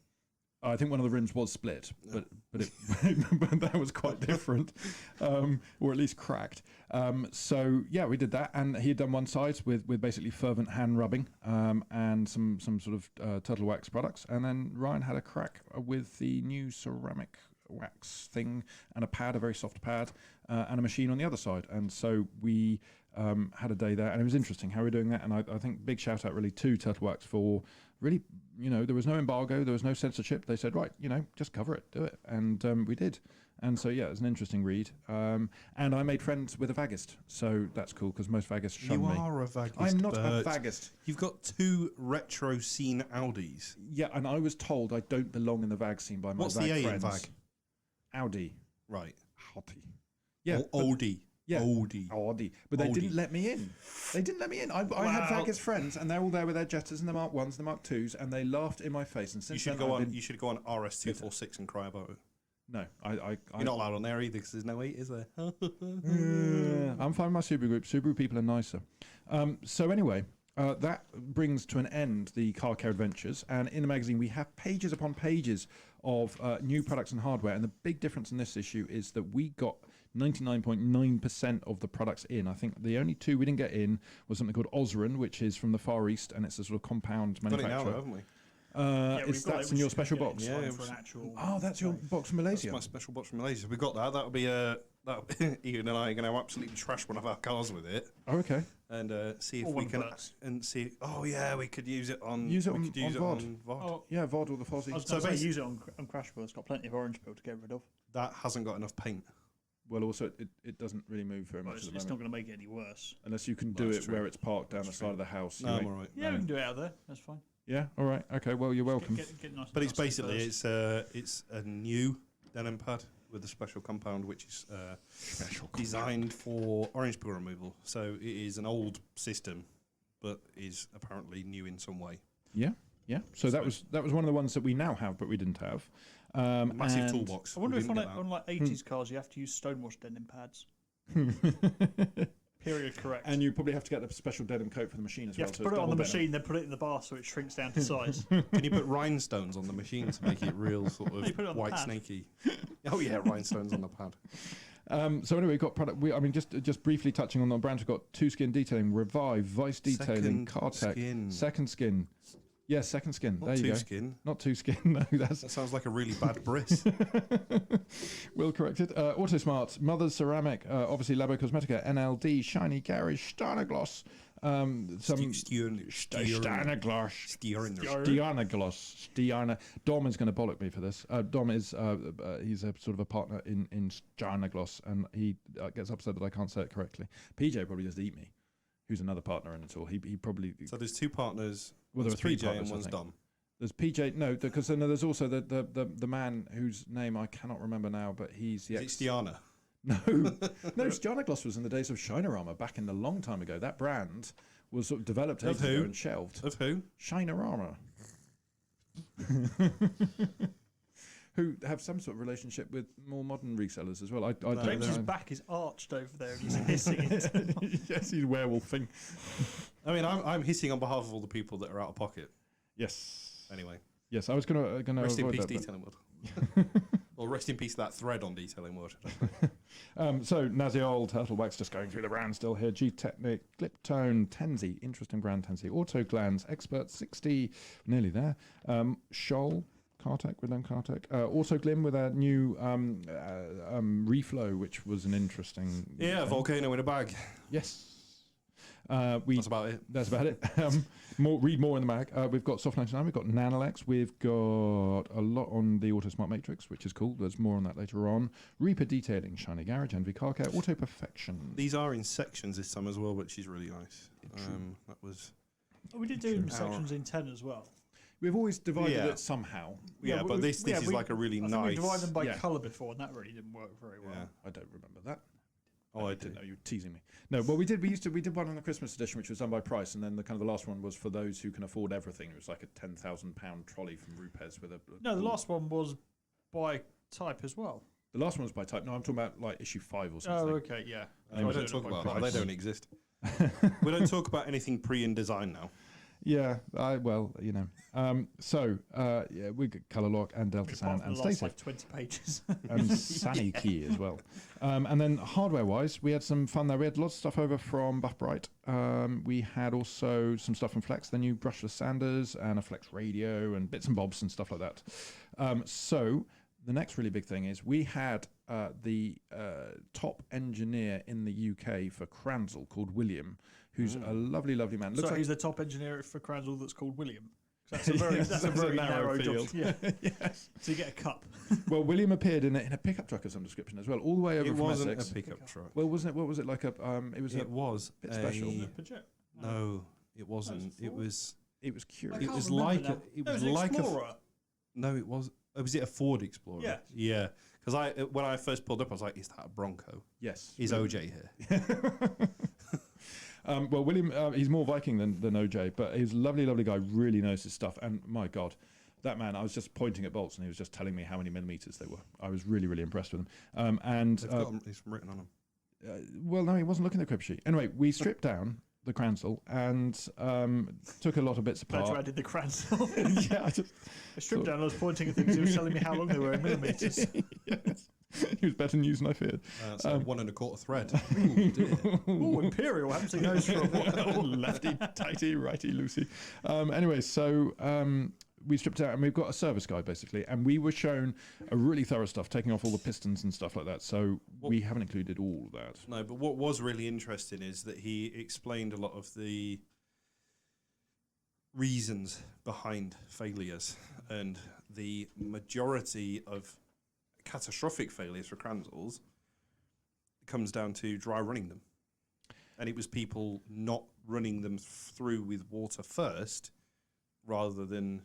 I think one of the rims was split, but but that was quite different, or at least cracked. So yeah, we did that, and he had done one side with basically fervent hand rubbing and some sort of turtle wax products, and then Ryan had a crack with the new ceramic wax thing and a pad, a very soft pad, and a machine on the other side, and so we had a day there, and it was interesting how we were doing that. And I think big shout out really to Turtle Wax for really, there was no embargo, there was no censorship. They said, right, just cover it, do it, and we did. And so yeah, it was an interesting read. And I made friends with a vaggist, so that's cool because most vaggists shun me. You are a vaggist. I'm not Bert. a vaggist. You've got 2 retro scene Audis. Yeah, and I was told I don't belong in the vag scene by my What's vag the A friends. in vag? Audi. Right. Audi. Yeah. Audi. Yeah. Audi. But they Audi. didn't let me in. They didn't let me in. I had vaggist friends, and they're all there with their Jettas and the Mark 1s, the Mark 2s, and they laughed in my face. And since You should then go I've on. been- You should go on RS246 and cry about it. No, You're not allowed on there either because there's no 8, is there? I'm fine with my Subaru group. Subaru people are nicer. So anyway, that brings to an end the car care adventures. And in the magazine, we have pages upon pages of new products and hardware. And the big difference in this issue is that we got 99.9% of the products in. I think the only 2 we didn't get in was something called Osran, which is from the Far East, and it's a sort of compound Got it manufacturer. now, haven't we? That's in your special box. Yeah, For an actual That's your box from Malaysia. That's my special box from Malaysia. We got that. That'll be Ian and I are going to absolutely trash one of our cars with it. Oh, okay. And see if Or we one of can Bert's. and see. Oh yeah, we could use it on. Use it we on- could use on it VOD. on VOD. Oh, Yeah, VOD or the Fozzie. I was So going to say basi- use it on Crashwell. It's got plenty of orange peel to get rid of. That hasn't got enough paint. Well, also, it doesn't really move very Well, much it's at the not moment. going to make it any worse. Unless you can Well, do that's it true. where it's parked down That's the side true. of the house. No, You I'm ain't- alright. Yeah, we can do it out there. That's fine. Yeah, all right. Okay, well, you're welcome. Get nice But it's dusty basically first. it's a new denim pad with a special compound which is designed for orange peel removal. So it is an old system, but is apparently new in some way. Yeah. So that was one of the ones that we now have, but we didn't have. Massive and- toolbox. I wonder We if didn't on, get that. on like 80s cars you have to use stonewashed denim pads. Period correct. And you probably have to get the special denim coat for the machine as you well. have to so put it it's on the double denim. machine, then put it in the bath so it shrinks down to size. Can you put rhinestones on the machine to make it real sort You put it on of the white pad. snaky? Oh yeah, rhinestones on the pad. So anyway, we've got product. Just briefly touching on the brands, we've got Two Skin Detailing, Revive, Vice Detailing, Cartech, Skin. Second Skin. Yeah, Second Skin. Not there you two go. skin. Not Two Skin. No, that's That sounds like a really bad bris. Will corrected. Autosmart, Mother's Ceramic, obviously Labo Cosmetica, NLD, Shiny Garage, Steiner Gloss, Steiner Gloss. Dom is going to bollock me for this. Dom is he's a sort of a partner in Steiner Gloss, and he gets upset that I can't say it correctly. PJ probably just eat me. Who's another partner in it all? He probably. So there's 2 partners. Well, there are one's 3 PJ partners, and I one's think. Dom. There's PJ. No, because there's also the man whose name I cannot remember now, but he's the Is it Stiana? No, Steiner Gloss was in the days of Shinerama back in a long time ago. That brand was sort of developed Of ages ago who? and shelved. Of who? Shinerama. Who have some sort of relationship with more modern resellers as well. I don't James's know. back is arched over there and he's hissing it. Yes, he's werewolfing. I mean, I'm hissing on behalf of all the people that are out of pocket. Yes. Anyway, Yes, I was gonna rest in avoid peace, that, but- Detailing World. Well, rest in peace that thread on Detailing World. So Naziol, Turtle Wax, just going through the brand still here. G-Technic, Gliptone, Tenzi, interesting brand Tenzi, Auto Glands, Expert 60, nearly there. Scholl, Cartech, with them Cartech. Auto Glim with a new reflow, which was an interesting. Yeah, thing. volcano in a bag. Yes. That's about it. That's about it. Read more in the mag. We've got Soft 99, we've got Nanolex, we've got a lot on the Autosmart Matrix, which is cool. There's more on that later on. Reaper Detailing, Shiny Garage, Envy Car Care, Auto Perfection. These are in sections this time as well, which is really nice. That was. We did do sections in 10 as well. We've always divided Yeah. it somehow. Yeah, but this is like a really I think nice. we divided them by Yeah. colour before, and that really didn't work very well. Yeah. I don't remember that. Oh, I didn't do. know you were teasing me. No, well, we did one on the Christmas edition, which was done by Price, and then the last one was for those who can afford everything. It was like a £10,000 trolley from Rupes with a. No, the last one was by type as well. The last one was by type. No, I'm talking about like issue 5 or something. Oh, okay, yeah. We don't talk about that. They don't exist. We don't talk about anything pre-in design now. Yeah, yeah, we got Colour Lock and Delta Sound and last, Stative. like 20 pages. And Sunny Key as well. And then hardware-wise, we had some fun there. We had lots of stuff over from Buff Bright. We had also some stuff from Flex, the new brushless sanders and a Flex radio and bits and bobs and stuff like that. So the next really big thing is we had the top engineer in the UK for Cransel called William, who's a lovely, lovely man. So he's the top engineer for Cransel that's called William. That's a very narrow field. Yeah. Yes. So you get a cup. Well, William appeared in a pickup truck of some description as well, all the way over from Essex. It wasn't a pickup truck. Well, wasn't it? What was it like? It was a bit special. No, it wasn't. It was curious. It was like now. it was like Explorer. No, it was. Was it a Ford Explorer? Yeah. Yeah. Because when I first pulled up, I was like, "Is that a Bronco?" Yes. Is OJ here? Well, William, he's more Viking than OJ, but he's a lovely, lovely guy, really knows his stuff. And my God, that man, I was just pointing at bolts and he was just telling me how many millimetres they were. I was really, really impressed with them. It's written on them. Well, no, he wasn't looking at the crib sheet. Anyway, we stripped down the Cransel and took a lot of bits apart. I did the Cransel. Yeah, I stripped down, I was pointing at things, he was telling me how long they were in millimetres. Yes. He was better news than I feared. So 1 1/4 thread. Ooh, Imperial, I haven't seen those for a while. Lefty, tighty, righty, loosey. Anyway, so we stripped it out and we've got a service guide basically, and we were shown a really thorough stuff, taking off all the pistons and stuff like that. So we haven't included all of that. No, but what was really interesting is that he explained a lot of the reasons behind failures, and the majority of catastrophic failures for Cransels comes down to dry running them. And it was people not running them through with water first, rather than,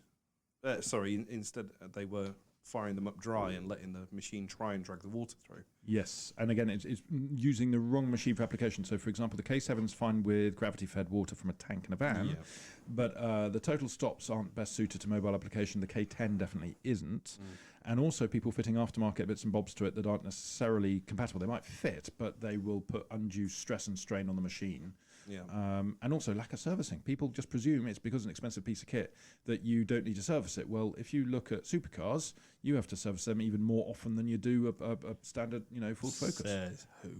instead they were firing them up dry and letting the machine try and drag the water through. Yes, and again, it's using the wrong machine for application. So, for example, the K7's fine with gravity-fed water from a tank and a van, but the total stops aren't best suited to mobile application. The K10 definitely isn't. And also people fitting aftermarket bits and bobs to it that aren't necessarily compatible. They might fit, but they will put undue stress and strain on the machine. Yeah. And also lack of servicing. People just presume it's because it's an expensive piece of kit that you don't need to service it. Well, if you look at supercars, you have to service them even more often than you do a standard, full Focus. Says who?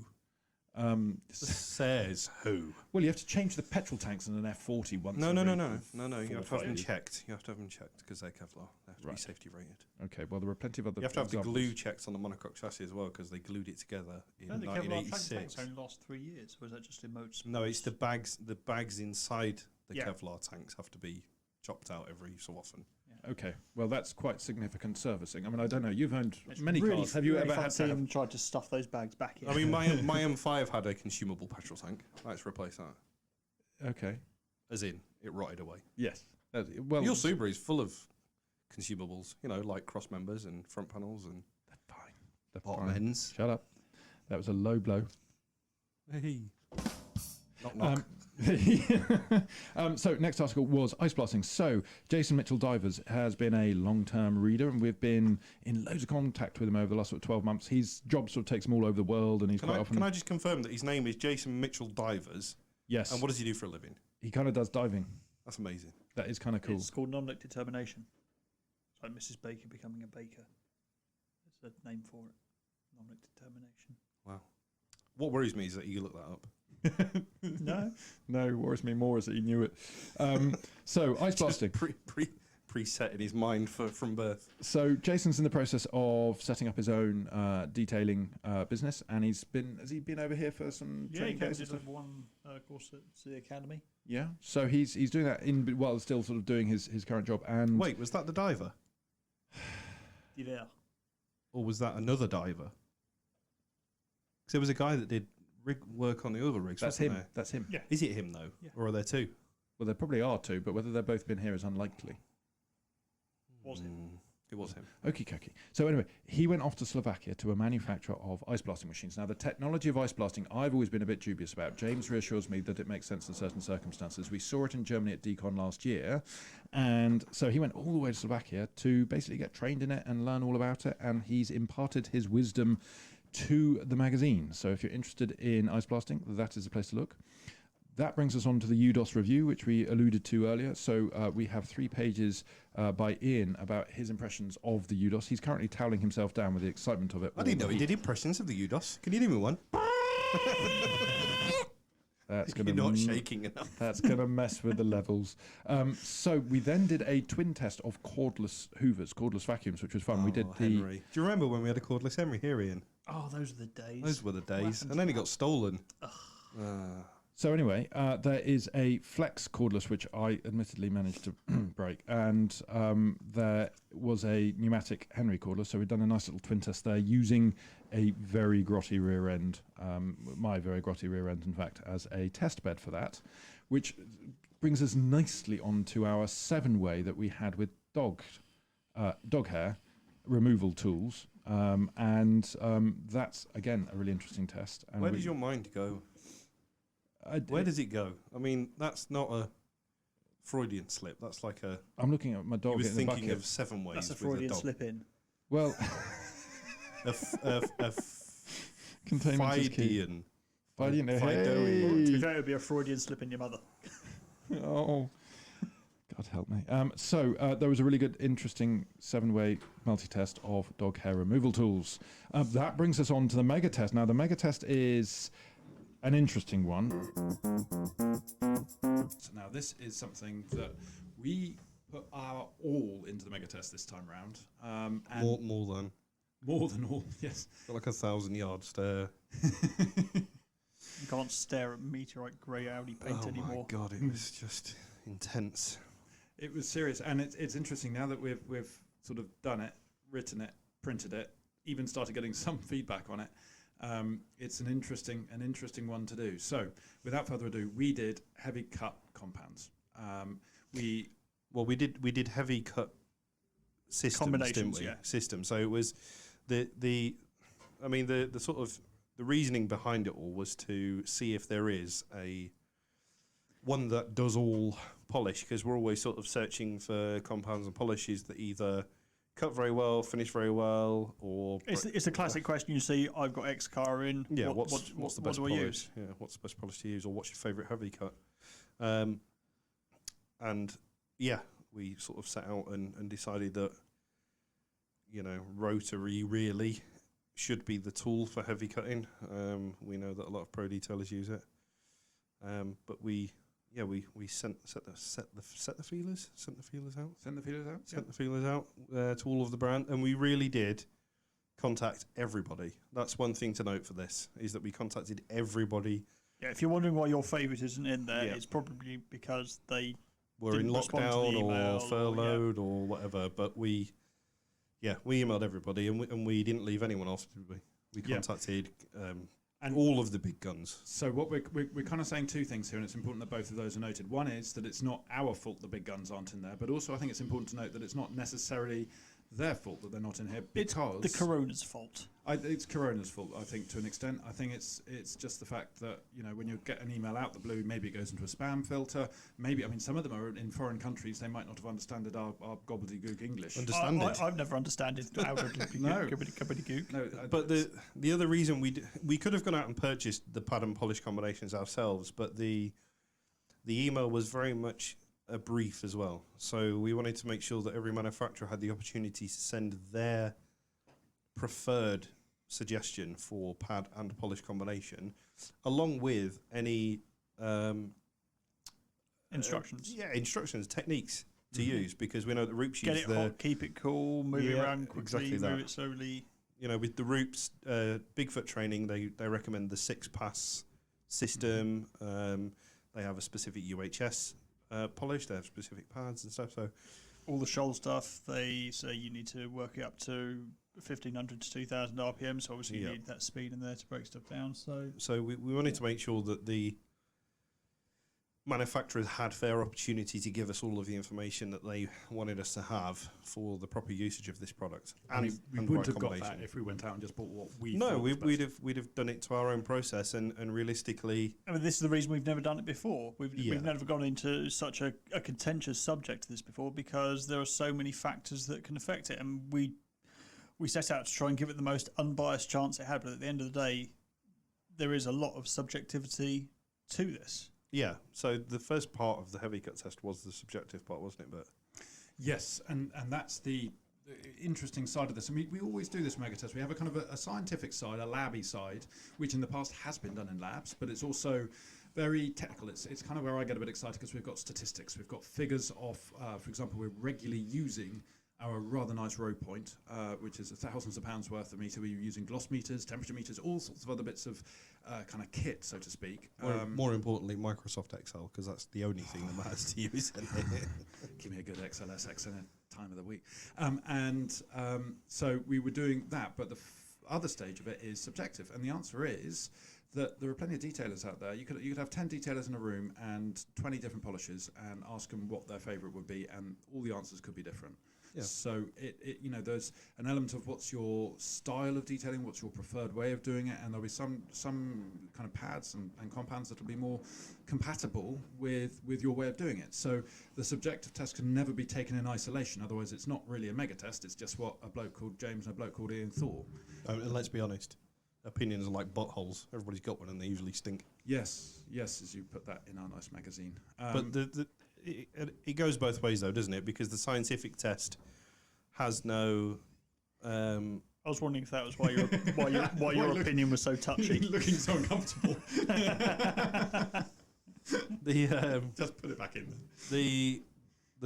Says who? Well, you have to change the petrol tanks in an F40 once. No. You have to have them checked. You have to have them checked because they're Kevlar. They have to be safety rated. Okay. Well, there are plenty of other. You have to have examples. the glue checks on the monocoque chassis as well because they glued it together in 1986. The Kevlar tanks only last 3 years, or is that just in modes? No, it's the bags. The bags inside the Yeah. Kevlar tanks have to be chopped out every so often. Okay, well that's quite significant servicing. I mean, I don't know. You've owned many cars. Have you ever had to have... tried to stuff those bags back in? I mean, my M5 had a consumable petrol tank. Let's replace that. Okay. As in, it rotted away. Yes. Well, your Subaru is full of consumables. Like cross members and front panels and they're fine. They're bottom fine. ends. Shut up. That was a low blow. Hey. Knock. So next article was ice blasting. So Jason Mitchell Divers has been a long-term reader, and we've been in loads of contact with him over the last 12 months. His job sort of takes him all over the world, and he's quite often. Can I just confirm that his name is Jason Mitchell Divers? Yes. And what does he do for a living? He kind of does diving. That's amazing. That is kind of cool. It's called non-lick determination. It's like Mrs. Baker becoming a baker. There's a name for it. Non-lick determination. Wow. What worries me is that you look that up. No, worries me more is that he knew it. So ice blasting. Preset in his mind from birth. So Jason's in the process of setting up his own detailing business, and has he been over here for some training? Yeah, he did one course at the academy. Yeah, so he's doing that while still sort of doing his current job. And wait, was that the diver? Yeah. Or was that another diver? Because there was a guy that did rig work on the other rigs. That's him. That's him. Yeah. Is it him though, or are there two? Well, there probably are two, but whether they've both been here is unlikely. Was him. It was him. Okie dokie. So anyway, he went off to Slovakia to a manufacturer of ice blasting machines. Now, the technology of ice blasting, I've always been a bit dubious about. James reassures me that it makes sense in certain circumstances. We saw it in Germany at Decon last year. And so he went all the way to Slovakia to basically get trained in it and learn all about it. And he's imparted his wisdom to the magazine. So if you're interested in ice blasting, that is the place to look. That brings us on to the UDOS review, which we alluded to earlier. So we have 3 pages by Ian about his impressions of the UDOS. He's currently toweling himself down with the excitement of it. I didn't know he did impressions of the UDOS. Can you do me one? You're not shaking enough. That's going to mess with the levels. So we then did a twin test of cordless hoovers, cordless vacuums, which was fun. We did Henry. Do you remember when we had a cordless Henry here, Ian? Oh, those are the days. Those were the days. And then it got stolen. So anyway, there is a Flex cordless, which I admittedly managed to break, and there was a pneumatic Henry cordless. So we've done a nice little twin test there using a very grotty rear end, my very grotty rear end, in fact, as a test bed for that, which brings us nicely onto our 7-way that we had with dog hair removal tools, and that's again a really interesting test. And where does your mind go? Where does it go? I mean, that's not a Freudian slip. That's like a. I'm looking at my dog. You were in the thinking bucket. of 7 ways. That's a Freudian slip in. Well, containment is key. Fidian. To be fair, it would be a Freudian slip in your mother. Oh, God help me. So there was a really good, interesting 7-way multi-test of dog hair removal tools. That brings us on to the mega test. Now, the mega test is an interesting one. So now this is something that we put our all into the mega test this time round. And more than all, yes. Like 1,000-yard stare. You can't stare at meteorite grey Audi paint anymore. Oh my God, it was just intense. It was serious, and it's interesting now that we've sort of done it, written it, printed it, even started getting some feedback on it. It's an interesting one to do. So, without further ado, we did heavy cut compounds. We did heavy cut systems, combinations, didn't we? Yeah. Systems. So it was the sort of the reasoning behind it all was to see if there is a one that does all polish, because we're always sort of searching for compounds and polishes that either cut very well, finish very well, or it's a classic question you see. I've got X car in. Yeah, what's the best polish? Use? Yeah, what's the best polish to use, or what's your favourite heavy cut? And yeah, we sort of set out and decided that rotary really should be the tool for heavy cutting. We know that a lot of pro detailers use it, but we sent the feelers out to all of the brand, and we really did contact everybody. That's one thing to note for this, is that we contacted everybody. Yeah, if you're wondering why your favourite isn't in there, it's probably because they were in lockdown or furloughed or whatever. But we emailed everybody, and we didn't leave anyone off. We contacted and all of the big guns. So what we're kind of saying 2 things here, and it's important that both of those are noted. One is that it's not our fault the big guns aren't in there, but also I think it's important to note that it's not necessarily their fault that they're not in here, because it's the Corona's fault. It's Corona's fault, I think, to an extent. I think it's just the fact that when you get an email out the blue, maybe it goes into a spam filter. Maybe some of them are in foreign countries. They might not have understood our gobbledygook English. I've never understood our gobbledygook. No, but the other reason we could have gone out and purchased the pad and polish combinations ourselves, but the email was very much a brief as well. So we wanted to make sure that every manufacturer had the opportunity to send their preferred suggestion for pad and polish combination, along with any instructions, techniques to use, because we know that Roops get use it hot, keep it cool, move it around quickly, exactly move it slowly. With the Roops Bigfoot training, they recommend the 6-pass system. They have a specific UHS polish. They have specific pads and stuff. So all the Scholl stuff, they say you need to work it up to 1,500 to 2,000 RPM. So obviously you need that speed in there to break stuff down. So we wanted to make sure that the manufacturers had fair opportunity to give us all of the information that they wanted us to have for the proper usage of this product. And we wouldn't have got that if we went out and just bought what we. No, we'd have done it to our own process, and realistically. I mean, this is the reason we've never done it before. We've never gone into such a contentious subject to this before, because there are so many factors that can affect it, and we set out to try and give it the most unbiased chance it had. But at the end of the day, there is a lot of subjectivity to this. Yeah. So the first part of the heavy cut test was the subjective part, wasn't it? But Yes, and that's the interesting side of this. I mean, we always do this mega test. We have a kind of a scientific side, a labby side, which in the past has been done in labs, but it's also very technical. It's kind of where I get a bit excited because we've got statistics. We've got figures of, for example, we're regularly using our rather nice row point, which is thousands of pounds worth of meter. We're using gloss meters, temperature meters, all sorts of other bits of kind of kit, so to speak. more importantly, Microsoft Excel, because that's the only thing that matters to you, isn't it? Give me a good XLSX in a time of the week. So we were doing that, but the other stage of it is subjective. And the answer is that there are plenty of detailers out there. You could have 10 detailers in a room and 20 different polishers and ask them what their favourite would be, and all the answers could be different. Yeah. So there's an element of what's your style of detailing, what's your preferred way of doing it, and there'll be some kind of pads and compounds that'll be more compatible with your way of doing it. So the subjective test can never be taken in isolation, otherwise it's not really a mega test, it's just what a bloke called James and a bloke called Ian thought. And let's be honest, opinions are like buttholes. Everybody's got one and they usually stink. Yes, as you put that in our nice magazine. But it goes both ways, though, doesn't it? Because the scientific test has no. I was wondering if that was why your opinion was so touchy. Looking so uncomfortable. Just put it back in. The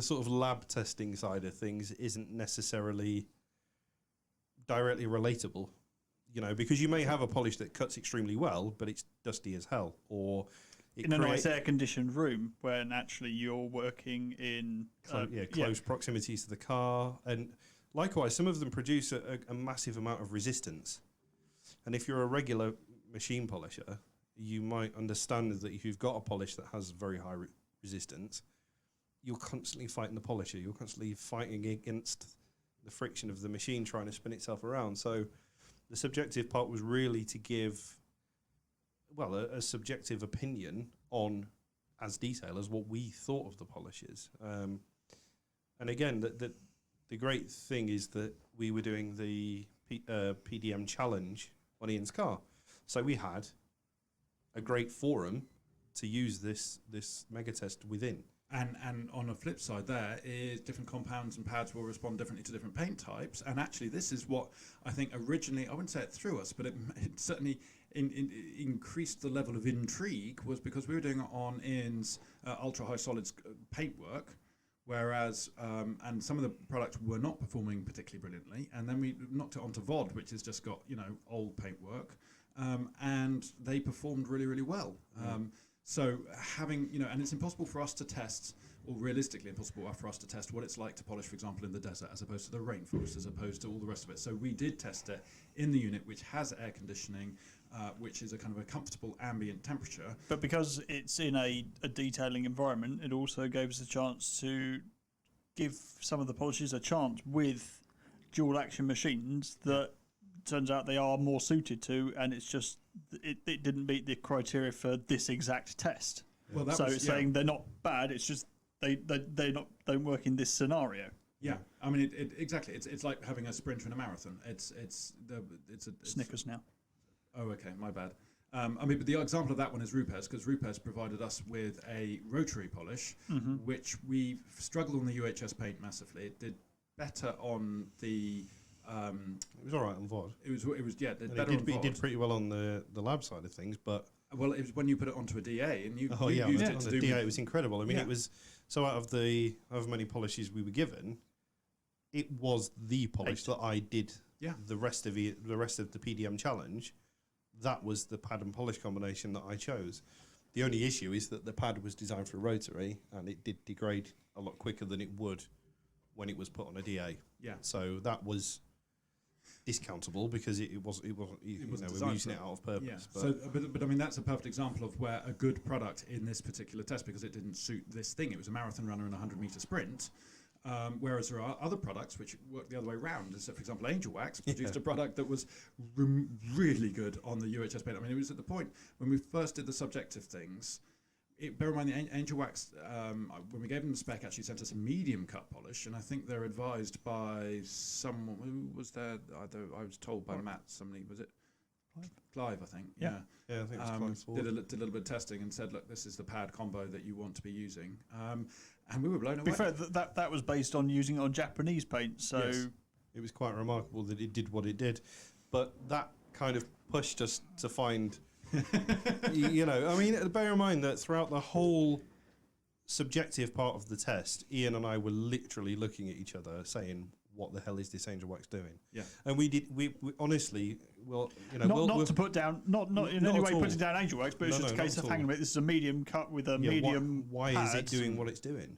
sort of lab testing side of things isn't necessarily directly relatable, because you may have a polish that cuts extremely well, but it's dusty as hell, or in a nice air-conditioned room when actually you're working in close proximities to the car. And likewise, some of them produce a massive amount of resistance. And if you're a regular machine polisher, you might understand that if you've got a polish that has very high resistance, you're constantly fighting the polisher. You're constantly fighting against the friction of the machine trying to spin itself around. So the subjective part was really to give a subjective opinion on, as detailers, what we thought of the polishes. And again, the great thing is that we were doing the PDM challenge on Ian's car. So we had a great forum to use this mega test within. And on a flip side, there is different compounds and pads will respond differently to different paint types. And actually, this is what I think originally, I wouldn't say it threw us, but it certainly increased the level of intrigue, was because we were doing it on Ian's ultra high solids paintwork, whereas and some of the products were not performing particularly brilliantly. And then we knocked it onto VOD, which has just got old paintwork, and they performed really, really well. So having, and it's impossible for us to test, or realistically impossible for us to test what it's like to polish, for example, in the desert, as opposed to the rainforest, as opposed to all the rest of it. So we did test it in the unit, which has air conditioning, which is a kind of a comfortable ambient temperature. But because it's in a detailing environment, it also gave us a chance to give some of the polishes a chance with dual action machines that turns out they are more suited to, and it's just it didn't meet the criteria for this exact test. Well, that so was, it's saying they're not bad, it's just they don't work in this scenario. Yeah, I mean exactly. It's like having a sprinter in a marathon. It's Snickers now. Oh, okay, my bad. But the example of that one is Rupes, because Rupes provided us with a rotary polish, which we struggled on the UHS paint massively. It did better on the. It was all right on VOD. It was better on VOD. It did pretty well on the lab side of things, but well, it was when you put it onto a DA and you used it to do DA. It was incredible. I mean, it was so out of the however many polishes we were given, it was the polish that I did. Yeah. The rest of the PDM challenge, that was the pad and polish combination that I chose. The only issue is that the pad was designed for rotary, and it did degrade a lot quicker than it would when it was put on a DA. Yeah. So that was discountable because we were using it out of purpose. Yeah. But I mean, that's a perfect example of where a good product in this particular test, because it didn't suit this thing. It was a marathon runner in a 100-meter sprint. Whereas there are other products which work the other way around. So, for example, Angel Wax produced a product that was really good on the UHS paint. I mean, it was at the point when we first did the subjective things. Bear in mind, the Angel Wax, when we gave them the spec, actually sent us a medium cut polish, and I think they're advised by someone who was there. I was told by Matt. Somebody was it? Clive, I think. Yeah. Yeah, I think it was quite did a little bit of testing and said, look, this is the pad combo that you want to be using. And we were blown away. To be fair, that was based on using it on Japanese paint, so... Yes. It was quite remarkable that it did what it did. But that kind of pushed us to find, you know, I mean, bear in mind that throughout the whole subjective part of the test, Ian and I were literally looking at each other saying, what the hell is this angel wax doing? Yeah. And we honestly, well, you know, not to put down, not in any way putting down angel wax, but it's just a case of hanging with it. This is a medium cut with a medium. Why is it doing what it's doing?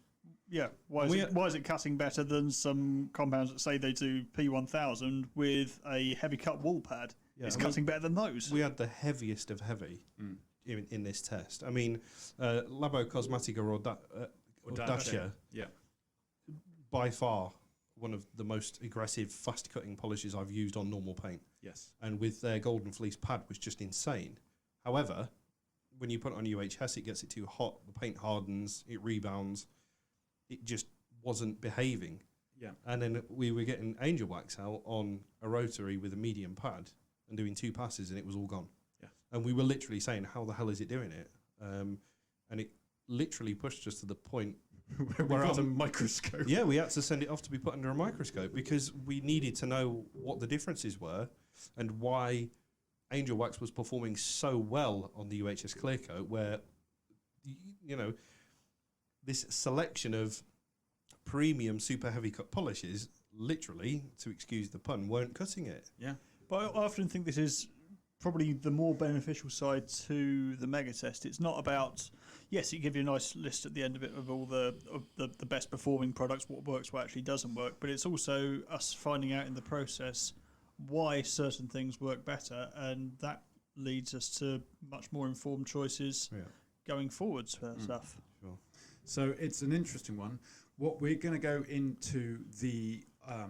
Yeah, why is it cutting better than some compounds that say they do P1000 with a heavy cut wall pad? Yeah, it's cutting better than those. We had the heaviest of heavy in this test. I mean, Labo Cosmetica or Dacia, by far one of the most aggressive, fast-cutting polishes I've used on normal paint. Yes. And with their Golden Fleece pad was just insane. However, when you put it on UHS, it gets it too hot, the paint hardens, it rebounds. It just wasn't behaving. Yeah. And then we were getting angel wax out on a rotary with a medium pad and doing 2 passes and it was all gone. Yeah. And we were literally saying, how the hell is it doing it? And it literally pushed us to the point where we got a microscope. Yeah, we had to send it off to be put under a microscope because we needed to know what the differences were and why angel wax was performing so well on the UHS clear coat where, you know, this selection of premium super heavy cut polishes, literally, to excuse the pun, weren't cutting it. Yeah. But I often think this is probably the more beneficial side to the mega test. It's not about, yes, it gives you a nice list at the end of it of all the best performing products, what works, what actually doesn't work, but it's also us finding out in the process why certain things work better, and that leads us to much more informed choices going forwards for stuff. Sure. So it's an interesting one. What we're going to go into the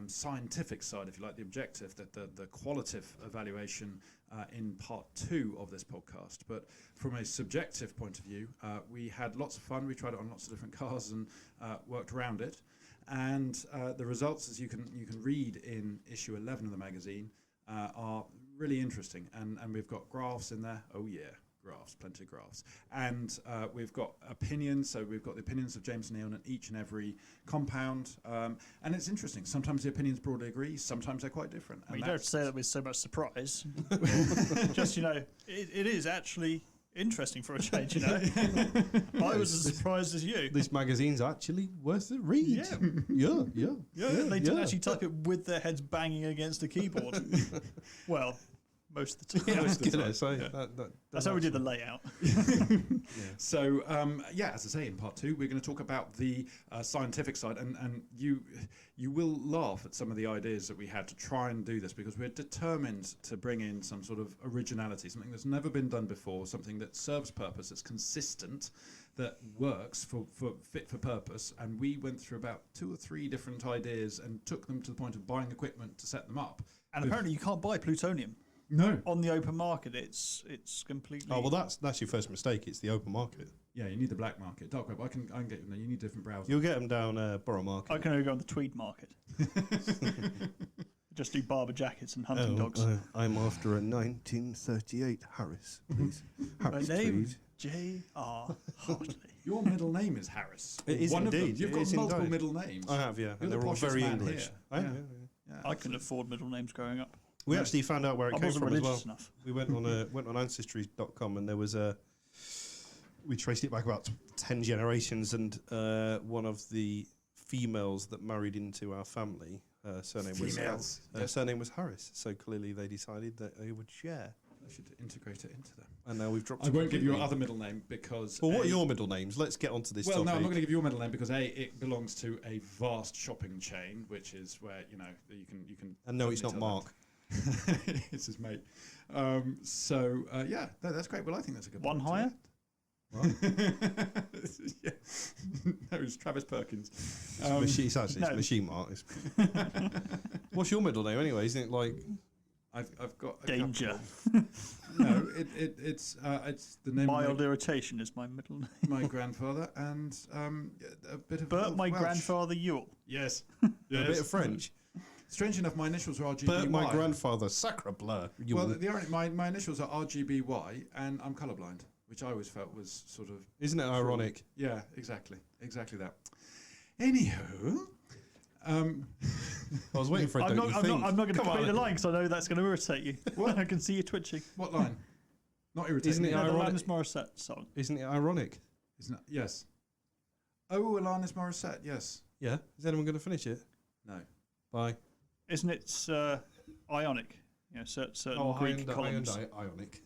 scientific side, if you like, the objective, the qualitative evaluation in part 2 of this podcast. But from a subjective point of view, we had lots of fun. We tried it on lots of different cars and worked around it. And the results, as you can read in issue 11 of the magazine, are really interesting. And we've got graphs in there. Oh, yeah. Graphs, plenty of graphs. And we've got opinions, so we've got the opinions of James and Ian on each and every compound. And it's interesting. Sometimes the opinions broadly agree, sometimes they're quite different. Well, you don't have to say that with so much surprise. Just, you know, it is actually interesting for a change, you know. I was as surprised as you. This magazine's actually worth a read. Yeah. They didn't actually type it with their heads banging against the keyboard. Well, most of the time. I was going to say that's how we did the layout. So, as I say, in part 2, we're going to talk about the scientific side, and you will laugh at some of the ideas that we had to try and do this, because we're determined to bring in some sort of originality, something that's never been done before, something that serves purpose, that's consistent, that works for fit for purpose. And we went through about 2 or 3 different ideas and took them to the point of buying equipment to set them up. And apparently you can't buy plutonium. No. On the open market, it's completely... Oh, well, that's your first mistake. It's the open market. Yeah, you need the black market. Dark web, I can get them there. You need different browsers. You'll get them down Borough Market. I can only go on the tweed market. Just do barber jackets and hunting dogs. I'm after a 1938 Harris, please. Harris My name tweed. is J.R. Hartley. Your middle name is Harris. It is one indeed. Of them. You've got multiple indeed. middle names. I have, yeah. You're And the they're all poshest very man English. here. I couldn't afford middle names growing up. We actually found out where it I came wasn't from as well. religious enough. We went on ancestry.com and there was we traced it back about 10 generations, and one of the females that married into our family, surname was Harris. So clearly they decided that they would share. I should integrate it into them. And now we've dropped. I won't give you your other middle name because. Well, what are your middle names? Let's get onto this. Well, topic. no, I'm not going to give you your middle name because it belongs to a vast shopping chain, which is where you can. And no, it's not Mark. It's his mate. That's great. Well, I think that's a good one hire. Yeah. No, it's Travis Perkins. It's actually Machine Mark. What's your middle name anyway? Isn't it like? I've got a Danger. No, it's the name. Mild irritation is my middle name. My grandfather and a bit of Bert, my Welsh. grandfather Yule. Yes. A bit of French. Strangely enough, my initials are RGBY. But my grandfather, sacre bleu. My initials are RGBY, and I'm colourblind, which I always felt was sort of... Isn't it ironic? Yeah, exactly that. Anywho... I was waiting for it. I'm not going to complete the line because I know that's going to irritate you. What? I can see you twitching. What line? Not irritating. Isn't it The ironic? Alanis Morissette song. Isn't it ironic? Isn't it? Yes. Oh, Alanis Morissette, yes. Yeah. Is anyone going to finish it? No. Bye. Isn't it ionic? You know, certain Greek columns. Ionic.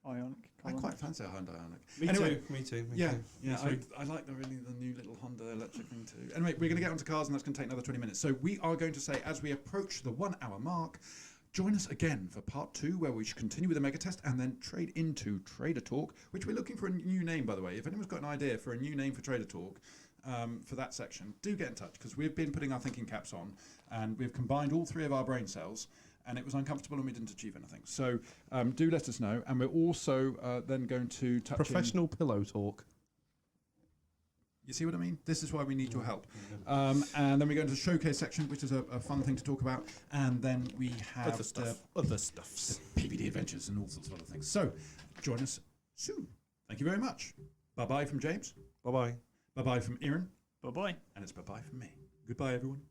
Ionic. I column. quite fancy a Honda Ionic. Me Anyway, too. Me too. Yeah, Me too. I like the new little Honda electric thing too. Anyway, we're going to get onto cars, and that's going to take another 20 minutes. So we are going to say, as we approach the 1 hour mark, join us again for part 2, where we should continue with the mega test and then trade into Trader Talk, which we're looking for a new name, by the way. If anyone's got an idea for a new name for Trader Talk, for that section, do get in touch, because we've been putting our thinking caps on, and we've combined all 3 of our brain cells, and it was uncomfortable and we didn't achieve anything. So do let us know, and we're also then going to touch Professional pillow talk. You see what I mean? This is why we need your help. And then we go into the showcase section, which is a fun thing to talk about, and then we have Other stuffs. PVD adventures and all sorts of other things. So join us soon. Thank you very much. Bye-bye from James. Bye-bye. Bye-bye from Erin. Bye-bye. And it's bye-bye from me. Goodbye, everyone.